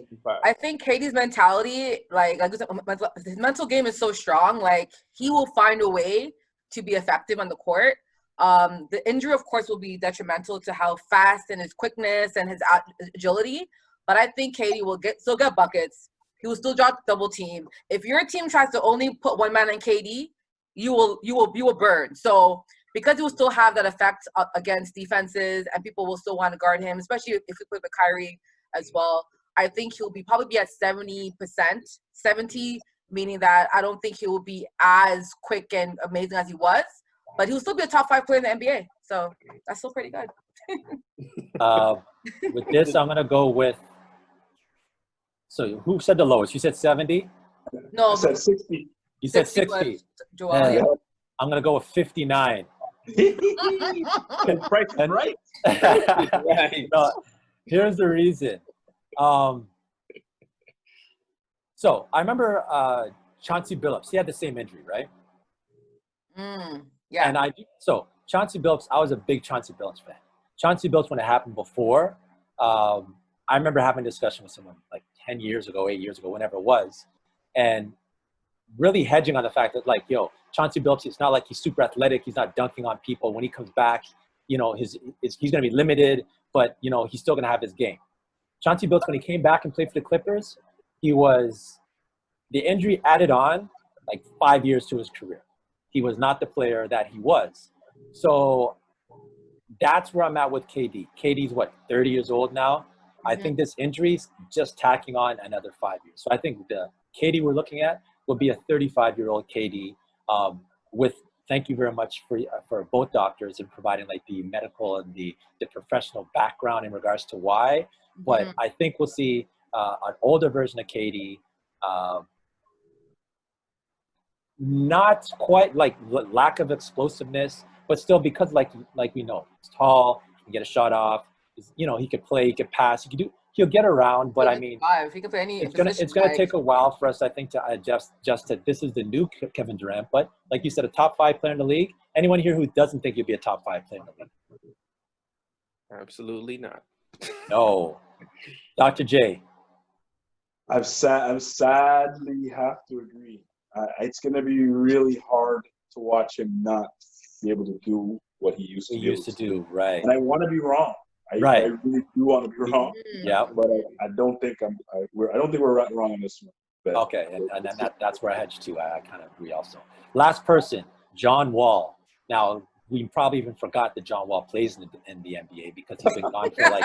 think Katie's mentality, like his mental game is so strong. Like he will find a way to be effective on the court. The injury, of course, will be detrimental to how fast and his quickness and his agility. But I think Katie will still get buckets. He will still drop double team. If your team tries to only put one man on KD, you will burn. So because he will still have that effect against defenses, and people will still want to guard him, especially if you put with Kyrie as well. I think he'll probably be at 70%, 70, meaning that I don't think he will be as quick and amazing as he was, but he'll still be a top 5 player in the NBA. So that's still pretty good. With this, I'm gonna go with. So who said the lowest? You said 70. No, I said 60. You said 60 was 60. Joel. Yeah. I'm gonna go with 59. Price is right. Right. No, here's the reason. So I remember Chauncey Billups. He had the same injury, right? Yeah. And Chauncey Billups. I was a big Chauncey Billups fan. Chauncey Billups, when it happened before, I remember having a discussion with someone like 10 years ago, 8 years ago, whenever it was, and really hedging on the fact that, like, yo, Chauncey Billups, it's not like he's super athletic. He's not dunking on people. When he comes back, you know, he's going to be limited, but, you know, he's still going to have his game. Chauncey Billups, when he came back and played for the Clippers, the injury added on like 5 years to his career. He was not the player that he was. So that's where I'm at with KD. KD's 30 years old now. I think this injury's just tacking on another 5 years. So I think the KD we're looking at will be a 35-year-old KD. Thank you very much for both doctors in providing like the medical and the professional background in regards to why. But I think we'll see an older version of KD. Not quite like lack of explosiveness, but still, because like we know, he's tall, he can get a shot off. You know, he could play, he could pass, he'll get around. But I mean, he can play any. it's gonna take a while for us, I think, to adjust that this is the new Kevin Durant. But like you said, a top 5 player in the league. Anyone here who doesn't think you'll be a top 5 player in the league? Absolutely not. No. Dr. J. I sadly have to agree. It's going to be really hard to watch him not be able to do what he used to do. Right. And I want to be wrong. I really do want to be wrong. Yeah. But I don't think I don't think we're right wrong on this one. But okay, and then that's where I hedge too. I kind of agree also. Last person, John Wall. Now, we probably even forgot that John Wall plays in the NBA because he's been gone for like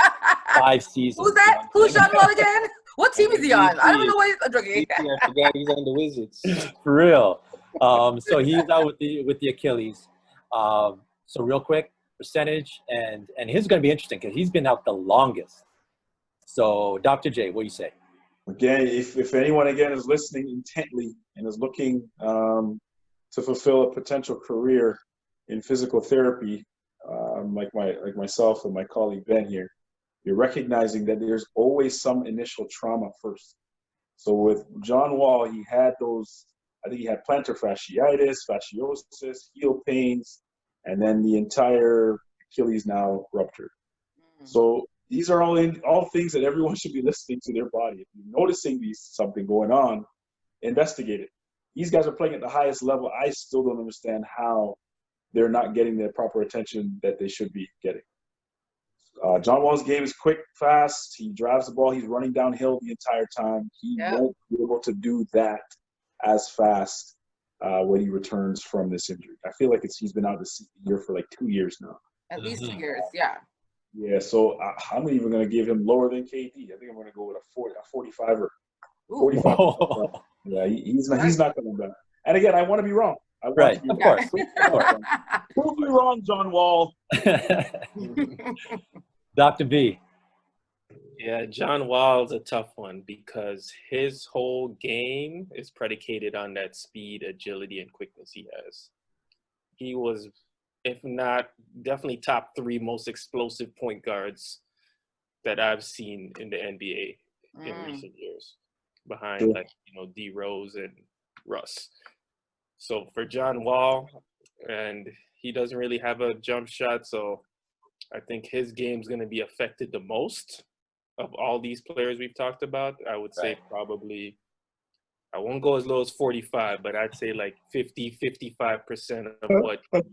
5 seasons. Who's that? Who's John Wall again? What team is he on? I don't know what he's doing. I forgot he's on the Wizards. For real. So he's out with the Achilles. So real quick, percentage, and his is going to be interesting because he's been out the longest. So Dr. J, what do you say? Again, if anyone again is listening intently and is looking to fulfill a potential career in physical therapy, like myself and my colleague Ben here, you're recognizing that there's always some initial trauma first. So with John Wall, he had I think he had plantar fasciitis, fasciosis, heel pains, and then the entire Achilles now ruptured. So these are all things that everyone should be listening to their body. If you're noticing something going on, investigate it. These guys are playing at the highest level. I still don't understand how they're not getting the proper attention that they should be getting. John Wall's game is quick, fast. He drives the ball. He's running downhill the entire time. He won't be able to do that as fast when he returns from this injury. I feel like he's been out this year for like 2 years now. At least 2 years, yeah. Yeah, so I'm even going to give him lower than KD. I think I'm going to go with a 45 or 45. Yeah, he's not coming back. And again, I want to be wrong. I want Right, to be of wrong. course. Of course. Prove me wrong, John Wall. Dr. B. Yeah, John Wall's a tough one because his whole game is predicated on that speed, agility, and quickness he has. He was, if not, definitely top 3 most explosive point guards that I've seen in the NBA in recent years, behind D Rose and Russ. So for John Wall, and he doesn't really have a jump shot, so I think his game's going to be affected the most of all these players we've talked about. I would say probably, I won't go as low as 45, but I'd say like 50-55% of what he used.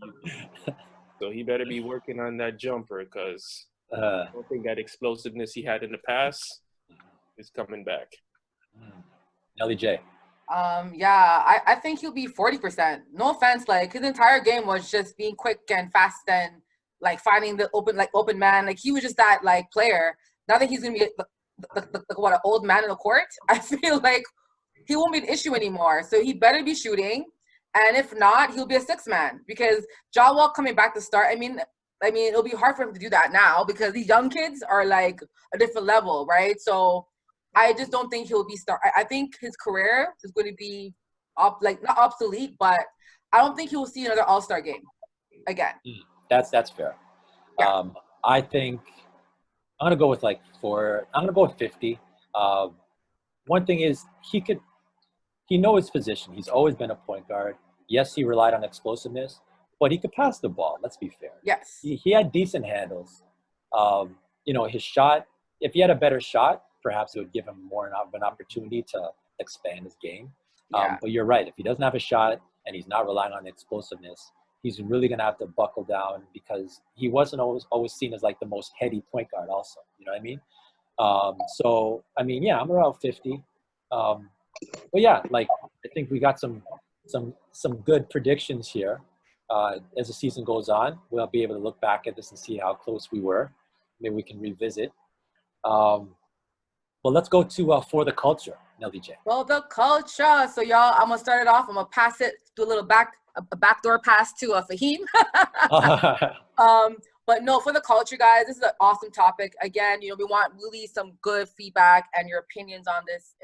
So he better be working on that jumper, because I don't think that explosiveness he had in the past is coming back. Nelly J. I think he'll be 40%. No offense, like his entire game was just being quick and fast and like finding the open man. Like he was just that like player. Now that he's gonna be an old man in the court, I feel like he won't be an issue anymore. So he better be shooting, and if not, he'll be a 6 man, because John Wall coming back to start. I mean, it'll be hard for him to do that now because these young kids are like a different level, right? So I just don't think he'll be start. I think his career is going to be not obsolete, but I don't think he will see another All-Star game again. That's fair. Yeah. I think I'm gonna go with I'm gonna go with 50. One thing is he knows his position. He's always been a point guard. Yes, he relied on explosiveness, but he could pass the ball. Let's be fair. Yes. He had decent handles. His shot, if he had a better shot, perhaps it would give him more of an opportunity to expand his game. But you're right. If he doesn't have a shot and he's not relying on explosiveness, he's really going to have to buckle down, because he wasn't always seen as like the most heady point guard also. You know what I mean? I'm around 50. But yeah, I think we got some good predictions here. As the season goes on, we'll be able to look back at this and see how close we were. Maybe we can revisit. But let's go to For the Culture, Nelly J. For the culture. So y'all, I'm gonna start it off. I'm gonna pass it, do a little backdoor pass to Faheem. But no, for the culture, guys, this is an awesome topic. Again, we want really some good feedback and your opinions on this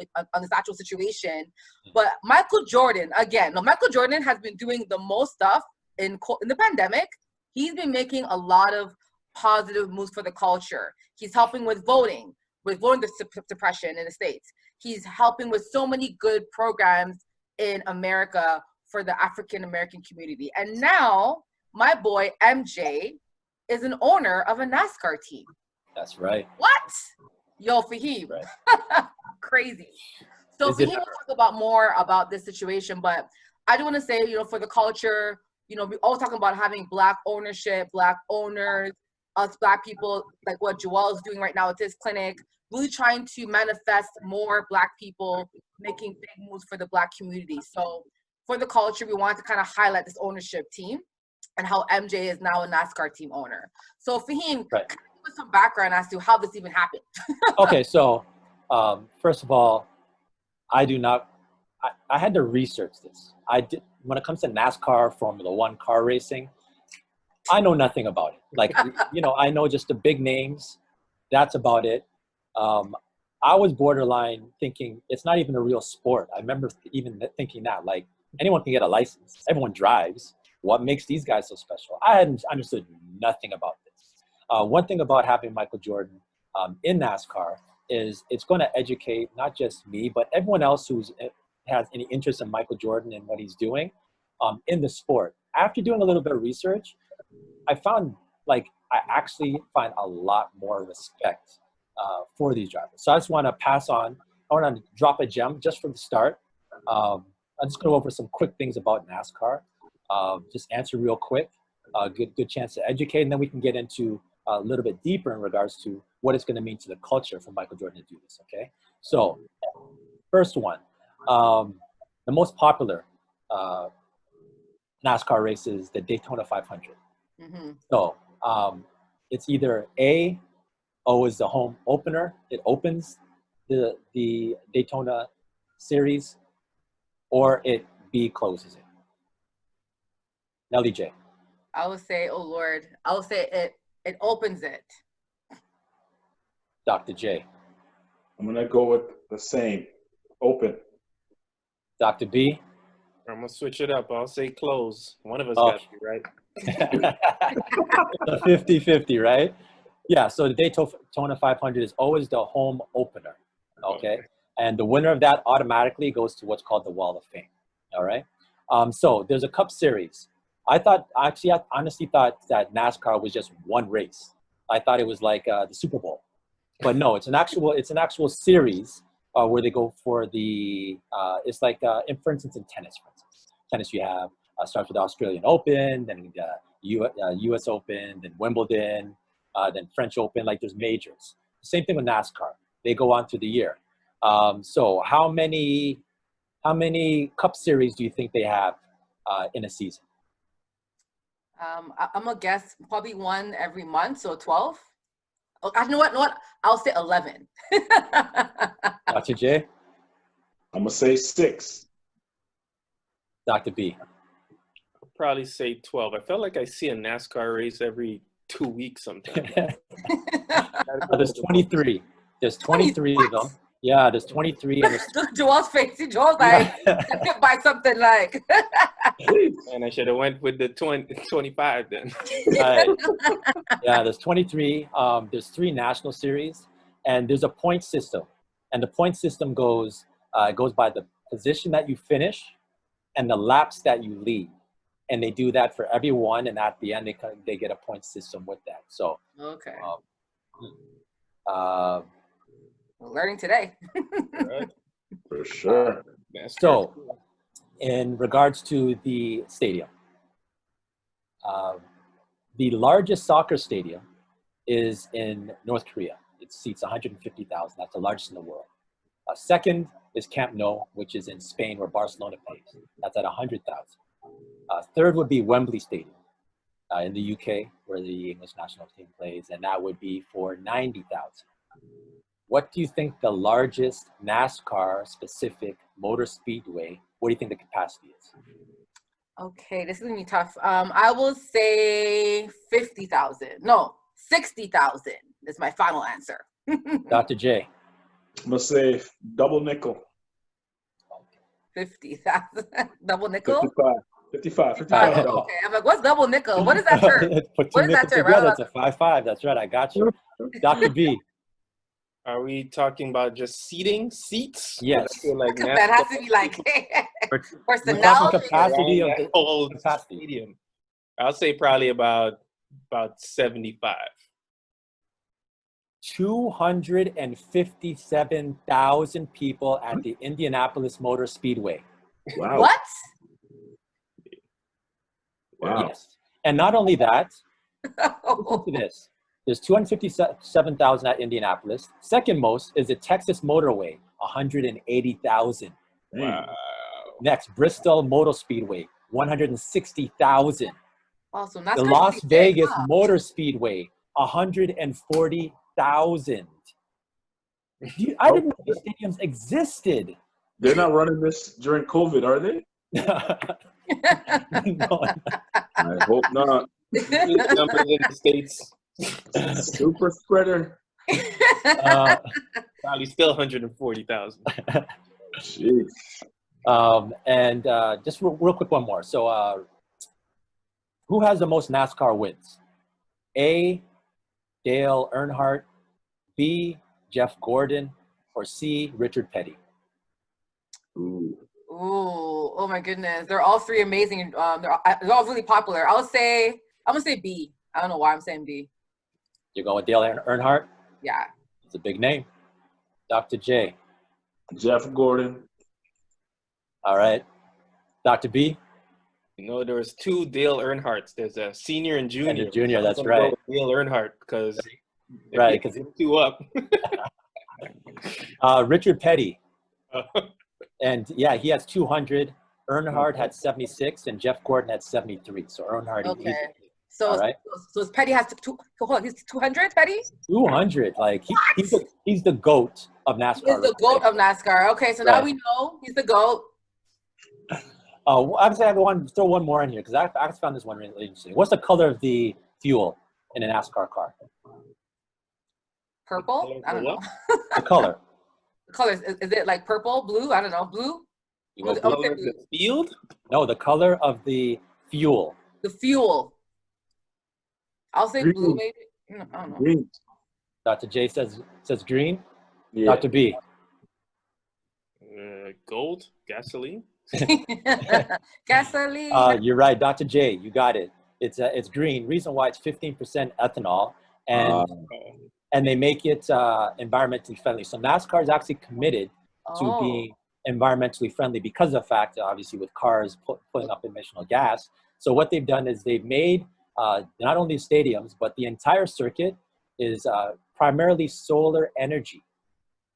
actual situation. But Michael Jordan has been doing the most stuff in the pandemic. He's been making a lot of positive moves for the culture. He's helping with voting suppression in the States. He's helping with so many good programs in America for the African American community. And now my boy MJ is an owner of a NASCAR team. That's right. What? Yo, Faheem. Right. Crazy. So Faheem will talk more about this situation, but I do want to say, for the culture, we always talking about having Black ownership, Black owners, us Black people, like what Joel is doing right now with his clinic, really trying to manifest more Black people making big moves for the Black community. So for the culture, we wanted to kind of highlight this ownership team and how MJ is now a NASCAR team owner. So Faheem, right, give us some background as to how this even happened. Okay, so first of all, I had to research this. When it comes to NASCAR, Formula One car racing, I know nothing about it. I know just the big names. That's about it. I was borderline thinking it's not even a real sport. I remember even thinking that, anyone can get a license. Everyone drives. What makes these guys so special? I hadn't understood nothing about this. One thing about having Michael Jordan in NASCAR is it's going to educate not just me, but everyone else who has any interest in Michael Jordan and what he's doing in the sport. After doing a little bit of research, I found I actually find a lot more respect for these drivers. So I just want to pass on. I want to drop a gem just from the start. I'm just going to go over some quick things about NASCAR. Just answer real quick. Good chance to educate, and then we can get into a little bit deeper in regards to what it's going to mean to the culture for Michael Jordan to do this. Okay. So first one. the most popular NASCAR race is the Daytona 500. Mm-hmm. So it's either O is the home opener. It opens the Daytona series, or B closes it. Nelly J. I would say, oh Lord, I would say it opens it. Dr. J. I'm gonna go with the same. Open. Dr. B. I'm gonna switch it up. I'll say close. One of us Oh. got to be right. The 50-50, right? Yeah, so the Daytona 500 is always the home opener, okay? And the winner of that automatically goes to what's called the Wall of Fame, all right? So there's a Cup Series. I honestly thought that NASCAR was just one race. I thought it was like the Super Bowl. But no, it's an actual series where they go for the, it's like, for instance, in tennis, you have, starts with the Australian Open, then US Open, then Wimbledon, then French Open, like there's majors. Same thing with NASCAR. They go on through the year. So how many Cup Series do you think they have in a season? I'm gonna guess probably one every month, so 12. Oh, you know what? I'll say 11. Dr. J? I'm gonna say 6. Dr. B? I'll probably say 12. I felt like I see a NASCAR race every 2 weeks sometimes. There's 23. There's 23 of them. Yeah, there's 23. And Joel's face. Joel's like, hit by something like. And I should have went with the 25 then. Right. Yeah, there's 23. There's 3 national series, and there's a point system. And the point system goes by the position that you finish and the laps that you lead. And they do that for everyone, and at the end they get a point system with that. So Okay. We're learning today. Right. For sure. So, in regards to the stadium, the largest soccer stadium is in North Korea. It seats 150,000. That's the largest in the world. Second is Camp Nou, which is in Spain, where Barcelona plays. That's at 100,000. Third would be Wembley Stadium in the UK, where the English national team plays, and that would be for 90,000. What do you think the largest NASCAR-specific motor speedway, what do you think the capacity is? Okay, this is gonna be tough. I will say 50,000. No, 60,000 is my final answer. Dr. J. I'm gonna say double nickel. 50,000. Double nickel? 55. Okay, I'm like, what's double nickel? What is that term? Put What two is that nickels term? together, it's a 5-5. That's right, I got you. Dr. B. Are we talking about just seats? Yes. I feel like That has to be like We're talking personality. capacity of that the whole capacity. stadium. I'll say probably about 75. 257,000 people at the Indianapolis Motor Speedway. Wow. What? Wow. Yes. And not only that, listen to this. There's 257,000 at Indianapolis. Second most is the Texas Motorway, 180,000. Wow. Next, Bristol Motor Speedway, 160,000. Oh, so that's The Las Vegas Motor Speedway, 140,000. I didn't know these stadiums existed. They're not running this during COVID, are they? No. I hope not. Numbers in the States. Super spreader. Probably still 140,000. Jeez. And just real quick, one more. So who has the most NASCAR wins? A, Dale Earnhardt, B, Jeff Gordon, or C, Richard Petty? Ooh. Ooh, oh my goodness. They're all 3 amazing. They're all really popular. I'm gonna say B. I don't know why I'm saying B. You're going with Dale Earnhardt? Yeah. It's a big name. Dr. J. Jeff Gordon. All right. Dr. B. You know, there was 2 Dale Earnhardts. There's a senior and junior. And a junior, that's I'm gonna right. go with Dale Earnhardt because Right, because 2 up. Richard Petty And yeah, he has 200. Earnhardt had 76, and Jeff Gordon had 73. So Earnhardt, Okay. all right. So Petty has hold on, he's 200, Petty? 200. Like he's the GOAT of NASCAR. He's the GOAT of NASCAR. Okay, so now we know he's the GOAT. Actually, I want to throw one more in here because I found this one really interesting. What's the color of the fuel in a NASCAR car? Purple? I don't know. The color. The color is it like purple, blue? I don't know. Blue? You go Color of the field? No, the color of the fuel. The fuel. I'll say Green. blue, maybe. No, I don't know. Green. Dr. J says green. Yeah. Dr. B. Gold, gasoline. Gasoline. You're right, Dr. J. You got it. It's green. Reason why it's 15% ethanol, and they make it environmentally friendly. So NASCAR is actually committed to being environmentally friendly because of the fact that obviously with cars putting up emissional gas. So what they've done is they've made not only stadiums, but the entire circuit is primarily solar energy.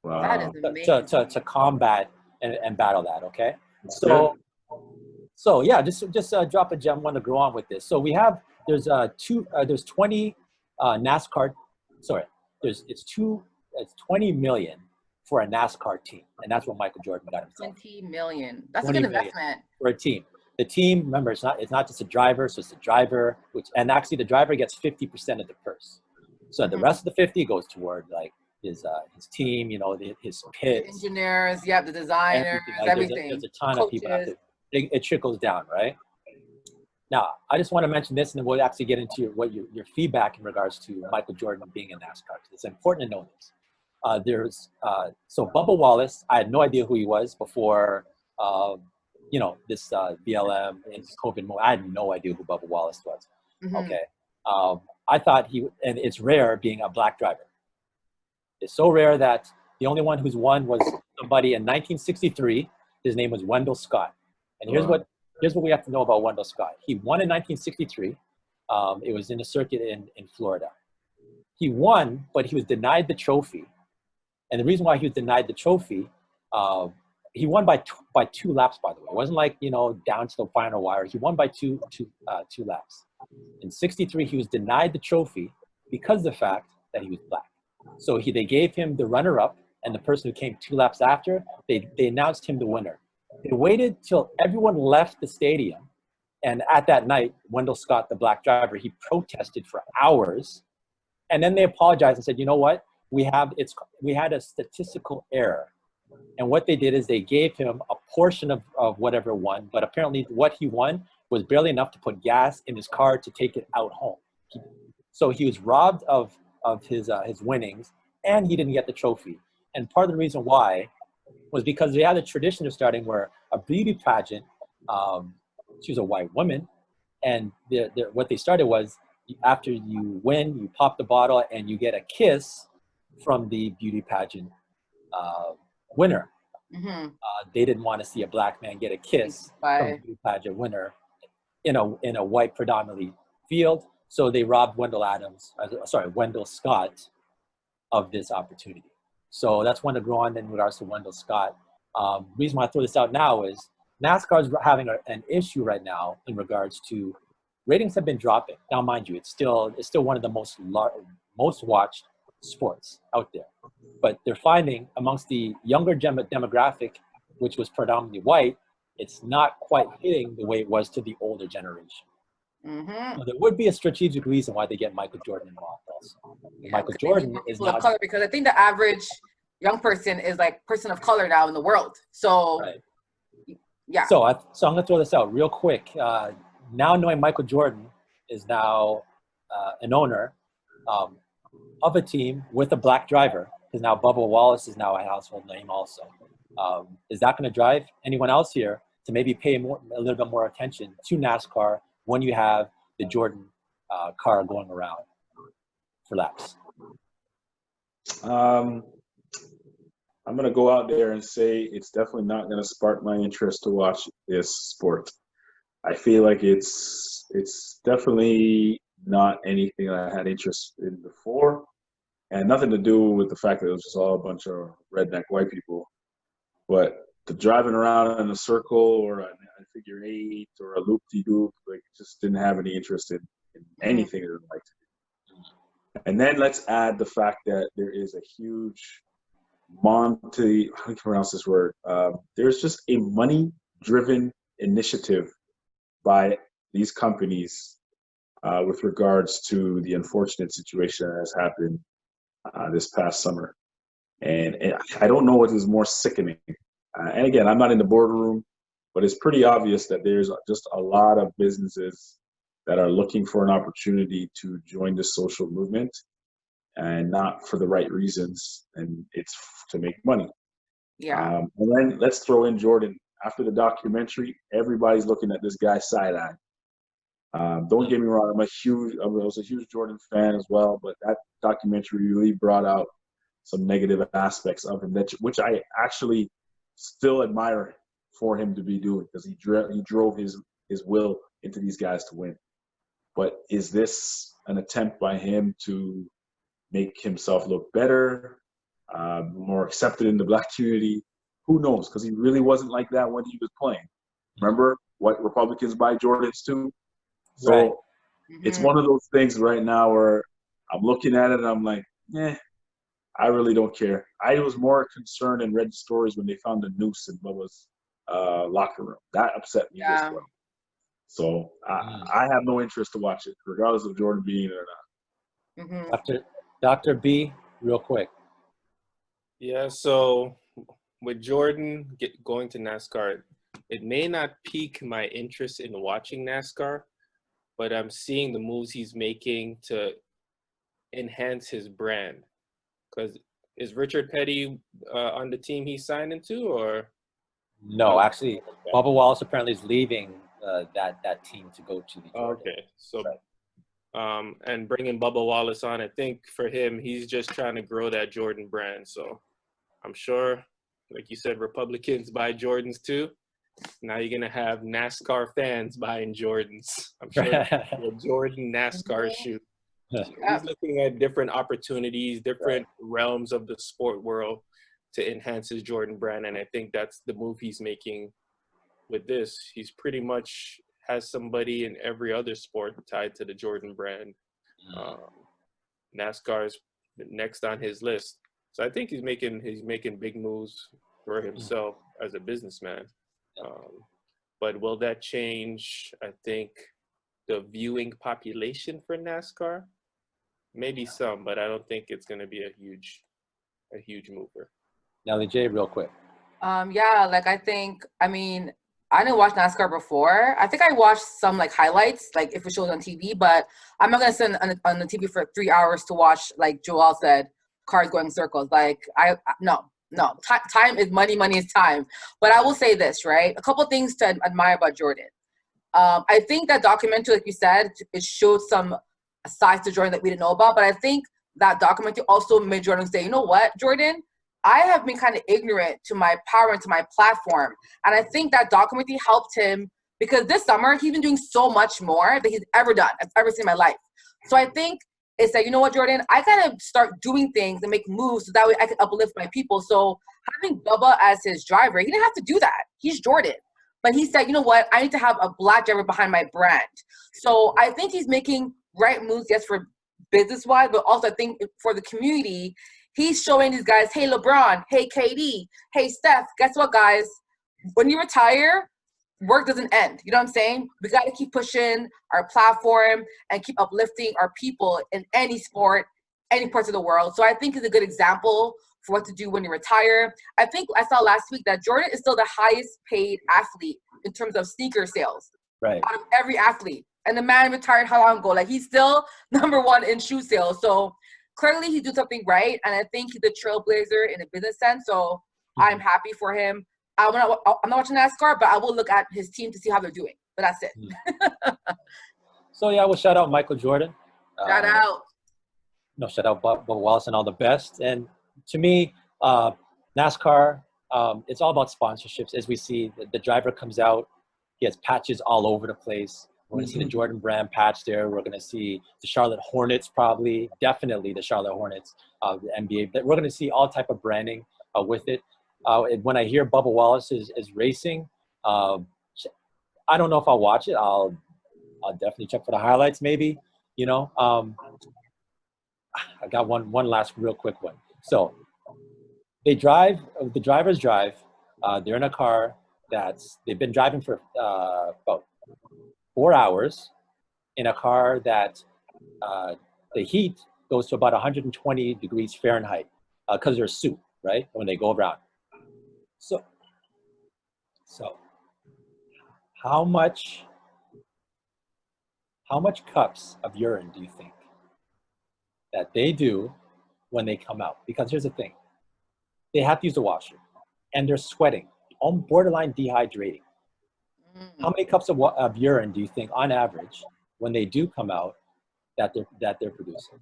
Wow. That is amazing. To combat and battle that. Okay. So yeah, just drop a gem. Want to go on with this. So we have there's 20 NASCAR. Sorry, it's 20 million for a NASCAR team, and that's what Michael Jordan got himself. 20 million. That's a good investment for a team. The team, remember, it's not just a driver, so it's the driver, and actually the driver gets 50% of the purse. So the rest of the 50 goes toward like his team, his pits, engineers, the designers, everything. There's a ton Coaches. of people out there. It trickles down, right? Now, I just want to mention this, and then we'll actually get into your feedback in regards to Michael Jordan being in NASCAR. It's important to know this. So Bubba Wallace, I had no idea who he was before, this BLM and COVID mode. I had no idea who Bubba Wallace was. Mm-hmm. Okay. I thought and it's rare being a black driver. It's so rare that the only one who's won was somebody in 1963. His name was Wendell Scott. And here's what we have to know about Wendell Scott. He won in 1963. It was in a circuit in Florida. He won, but he was denied the trophy. And the reason why he was denied the trophy, he won by two laps, by the way. It wasn't like, down to the final wire. He won by two laps. In 63, he was denied the trophy because of the fact that he was black. So they gave him the runner-up, and the person who came 2 laps after, they announced him the winner. They waited till everyone left the stadium, and at that night, Wendell Scott, the black driver, he protested for hours, and then they apologized and said, you know what? We had a statistical error. And what they did is they gave him a portion of whatever won, but apparently what he won was barely enough to put gas in his car to take it out home. So he was robbed of his winnings, and he didn't get the trophy. And part of the reason why was because they had a tradition of starting where a beauty pageant, she was a white woman, and what they started was after you win, you pop the bottle and you get a kiss from the beauty pageant winner. Mm-hmm. They didn't want to see a black man get a kiss from a beauty pageant winner in a white predominantly field. So they robbed Wendell Scott of this opportunity. So that's one to go on in regards to Wendell Scott. Reason why I throw this out now is NASCAR is having an issue right now in regards to ratings have been dropping. Now, mind you, it's still one of the most watched sports out there. But they're finding amongst the younger demographic, which was predominantly white, it's not quite hitting the way it was to the older generation. Mm-hmm. So there would be a strategic reason why they get Michael Jordan involved also. Michael Jordan is not of color, because I think the average young person is like person of color now in the world. So yeah. So I'm gonna throw this out real quick. Now knowing Michael Jordan is now an owner of a team with a black driver, because now Bubba Wallace is now a household name also. Is that going to drive anyone else here to maybe pay a little bit more attention to NASCAR when you have the Jordan car going around for laps? I'm going to go out there and say it's definitely not going to spark my interest to watch this sport. I feel like it's definitely not anything I had interest in before, and nothing to do with the fact that it was just all a bunch of redneck white people. But the driving around in a circle or a figure eight or a loop-de-loop, like just didn't have any interest in anything that I liked to do. And then let's add the fact that there is a huge how do you pronounce this word? There's just a money-driven initiative by these companies with regards to the unfortunate situation that has happened this past summer. And I don't know what is more sickening. And again, I'm not in the boardroom, but it's pretty obvious that there's just a lot of businesses that are looking for an opportunity to join this social movement, and not for the right reasons, and it's to make money. Yeah. And then let's throw in Jordan. After the documentary, everybody's looking at this guy side-eye. Don't get me wrong, I was a huge Jordan fan as well, but that documentary really brought out some negative aspects of him, which I actually still admire for him to be doing, because he drove his will into these guys to win. But is this an attempt by him to make himself look better, more accepted in the Black community? Who knows? Because he really wasn't like that when he was playing. Remember what Republicans buy Jordans too? So Right. It's one of those things right now where I'm looking at it and I'm like, I really don't care. I was more concerned and read stories when they found the noose in Bubba's locker room. That upset me as well. So I have no interest to watch it, regardless of Jordan being it or not. Dr. B, real quick. Yeah, so with Jordan going to NASCAR, it may not pique my interest in watching NASCAR, but I'm seeing the moves he's making to enhance his brand. Because is Richard Petty on the team he signed into, or? No, actually, Bubba Wallace apparently is leaving that team to go to the Jordan. Okay, so and bringing Bubba Wallace on, I think for him, he's just trying to grow that Jordan brand. So I'm sure, like you said, Republicans buy Jordans too. Now you're gonna have NASCAR fans buying Jordans. I'm sure a Jordan NASCAR shoe. He's looking at different opportunities, different realms of the sport world to enhance his Jordan brand, and I think that's the move he's making with this. He's pretty much has somebody in every other sport tied to the Jordan brand. NASCAR is next on his list, so I think he's making big moves for himself as a businessman. But will that change, I think, the viewing population for NASCAR? Maybe some, but I don't think it's going to be a huge mover. Nelly J, real quick. I mean, I didn't watch NASCAR before. I think I watched some like highlights, like if it shows on TV, but I'm not gonna sit on the TV for 3 hours to watch, like Joel said, cars going in circles. Like no. Time is money. Money is time. But I will say this, right? A couple things to admire about Jordan. I think that documentary, like you said, it showed some sides to Jordan that we didn't know about. But I think that documentary also made Jordan say, you know what, Jordan, I have been kind of ignorant to my power and to my platform. And I think that documentary helped him, because this summer he's been doing so much more than he's ever done, I've ever seen in my life. So I think it's like, you know what, Jordan, I gotta start doing things and make moves so that way I can uplift my people. So having Bubba as his driver, he didn't have to do that. He's Jordan. But he said, you know what, I need to have a Black driver behind my brand. So I think he's making right moves, yes, for business-wise, but also I think for the community, he's showing these guys, hey, LeBron, hey, KD, hey, Steph, guess what, guys? When you retire, work doesn't end. You know what I'm saying? We got to keep pushing our platform and keep uplifting our people in any sport, any parts of the world. So I think it's a good example for what to do when you retire. I think I saw last week that Jordan is still the highest paid athlete in terms of sneaker sales out of every athlete. And the man retired how long ago? Like, he's still number one in shoe sales. So clearly he's doing something right. And I think he's a trailblazer in a business sense. So I'm happy for him. I'm not watching NASCAR, but I will look at his team to see how they're doing. But that's it. So yeah, we'll shout out Michael Jordan. Shout out. Shout out Bubba Wallace and all the best. And to me, NASCAR, it's all about sponsorships. As we see, the driver comes out, he has patches all over the place. We're going to see the Jordan brand patch there. We're going to see the Charlotte Hornets, definitely the Charlotte Hornets, the NBA. We're going to see all type of branding with it. When I hear Bubba Wallace is racing, I don't know if I'll watch it. I'll definitely check for the highlights, maybe. You know, I got one last real quick one. So they drive. The drivers drive. They're in a car they've been driving for about 4 hours in a car that the heat goes to about 120 degrees Fahrenheit because they're soup, right? When they go around. So how much cups of urine do you think that they do when they come out? Because here's the thing. They have to use the washer and they're sweating, on borderline dehydrating. How many cups of urine do you think on average when they do come out that they're producing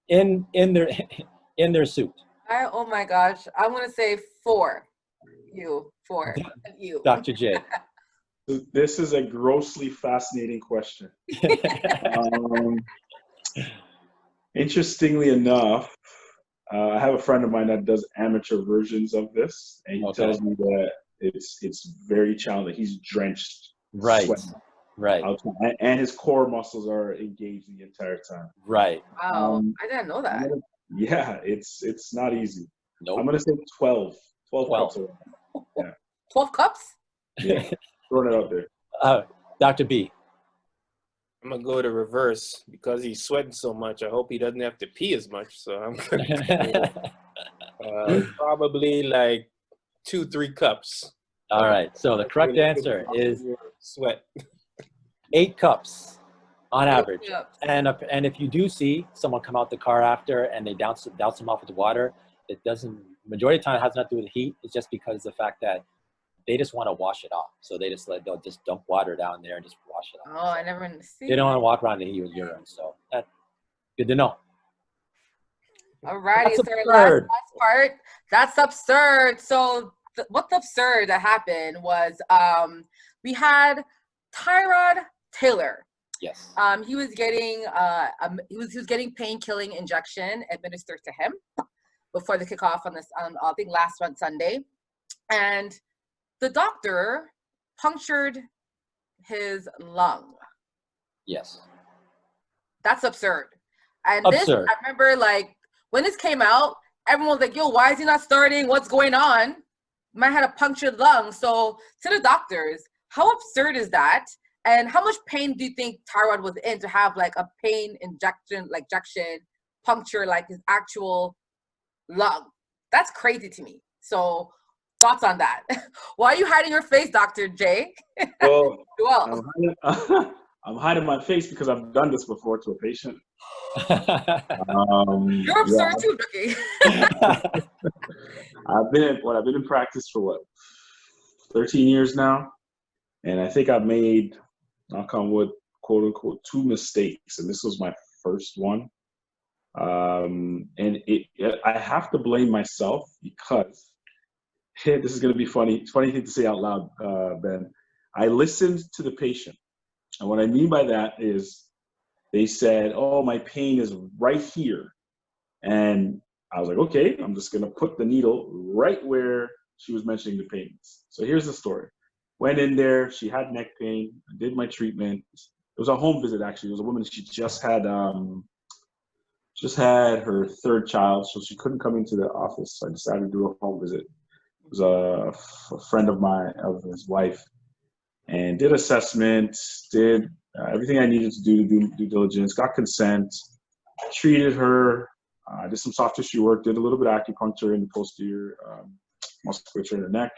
in their suit? Oh my gosh, I'm gonna say 4. Four. You. Dr. J. This is a grossly fascinating question. Interestingly enough, I have a friend of mine that does amateur versions of this, and he tells me that it's very challenging. He's drenched, sweating, right, and his core muscles are engaged the entire time. Right. Wow, I didn't know that. Yeah, it's not easy. Nope. I'm gonna say 12 cups. Yeah. 12 cups? Yeah, throwing it out there. Dr. B. I'm gonna go to reverse because he's sweating so much. I hope he doesn't have to pee as much. So I'm gonna probably like 2-3 cups. All right. So the correct answer is sweat. 8 cups on average. 8 cups. And if you do see someone come out the car after and they douse them off with water, it doesn't. Majority of the time, it has nothing to do with the heat. It's just because of the fact that they just want to wash it off. So they'll just dump water down there and just wash it off. Oh, I never see. They don't want to walk around in the heat with urine. So that's good to know. All righty, That's so absurd. last part. That's absurd. So what's absurd that happened was we had Tyrod Taylor. Yes. He was getting he was getting pain-killing injection administered to him before the kickoff on this I think last Sunday, and the doctor punctured his lung. Yes. That's absurd. And absurd. This, I remember, like, when this came out, everyone was like, yo, why is he not starting? What's going on? Man had a punctured lung. So to the doctors, how absurd is that? And how much pain do you think Tyrod was in to have, like, a pain injection puncture, like, his actual lung? That's crazy to me. So thoughts on that? Why are you hiding your face, Dr. J? Well, Well, I'm hiding my face because I've done this before to a patient. You're absurd too, Ricky. I've been in practice for 13 years now, and I think I've made, knock on wood, quote unquote, 2 mistakes, and this was my first one. And I have to blame myself because this is going to be funny. It's a funny thing to say out loud, Ben. I listened to the patient, and what I mean by that is they said, "Oh, my pain is right here," and I was like, "Okay, I'm just going to put the needle right where she was mentioning the pain." So here's the story. Went in there. She had neck pain. I did my treatment. It was a home visit, actually. It was a woman. She just had her 3rd child, so she couldn't come into the office. So I decided to do a home visit. It was a friend of his wife, and did assessment, did everything I needed to do due diligence, got consent, treated her, did some soft tissue work, did a little bit of acupuncture in the posterior musculature in the neck.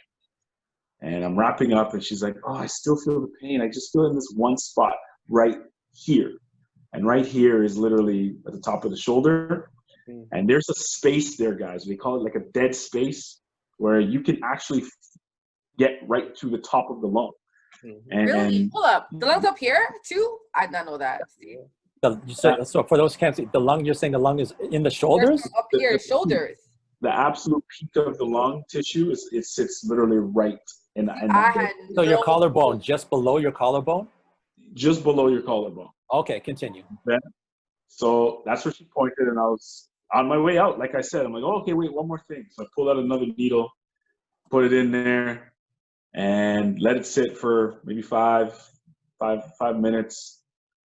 And I'm wrapping up, and she's like, "Oh, I still feel the pain. I just feel it in this one spot right here." And right here is literally at the top of the shoulder. And there's a space there, guys. We call it like a dead space where you can actually get right to the top of the lung. And, really? Hold up. The lung's up here too? I did not know that. So for those who can't see, the lung, you're saying the lung is in the shoulders? Up here, shoulders. The absolute peak of the lung tissue it sits literally right in So your collarbone, just below your collarbone? Just below your collarbone. Okay, continue. Okay. So that's where she pointed, and I was on my way out. Like I said, I'm like, "Oh, okay, wait, one more thing." So I pulled out another needle, put it in there, and let it sit for maybe five minutes.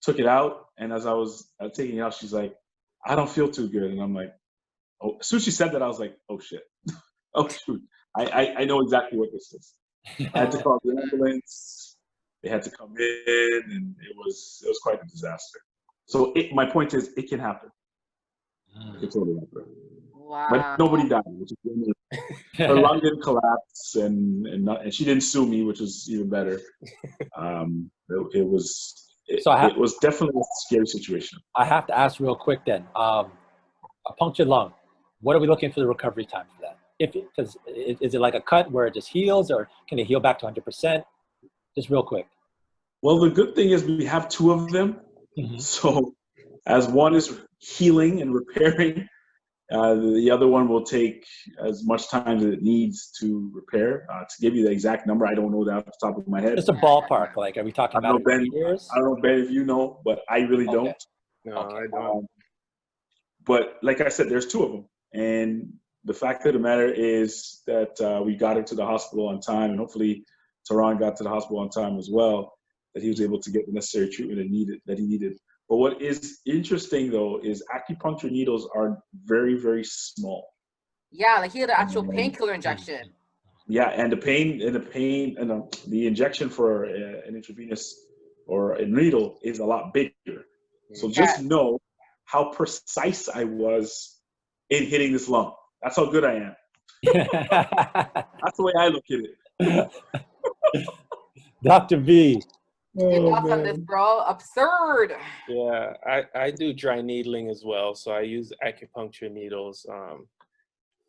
Took it out, and as I was taking it out, she's like, "I don't feel too good," and I'm like, "Oh!" As soon as she said that, I was like, "Oh shit! Oh shoot! I know exactly what this is." I had to call the ambulance. They had to come in, and it was quite a disaster. So my point is, it can happen. It can totally happen. Wow. But nobody died, which is really, her lung didn't collapse, and she didn't sue me, which was even better. It was definitely a scary situation. I have to ask real quick then. A punctured lung, what are we looking for the recovery time for that? Because is it like a cut where it just heals, or can it heal back to 100%? Just real quick. Well, the good thing is we have two of them. Mm-hmm. So as one is healing and repairing, the other one will take as much time as it needs to repair. To give you the exact number, I don't know that off the top of my head. Just a ballpark. Like, are we talking about years? I don't know, Ben, if you know, but I really don't. No, I don't. But like I said, there's two of them. And the fact of the matter is that we got into the hospital on time, and hopefully Tehran got to the hospital on time as well, that he was able to get the necessary treatment that he needed. But what is interesting, though, is acupuncture needles are very, very small. Yeah, like he had an actual painkiller injection. Yeah, and the injection for an intravenous or a needle is a lot bigger. So just know how precise I was in hitting this lung. That's how good I am. That's the way I look at it. Dr. B. Your thoughts on this, bro? Absurd. Yeah, I do dry needling as well, so I use acupuncture needles.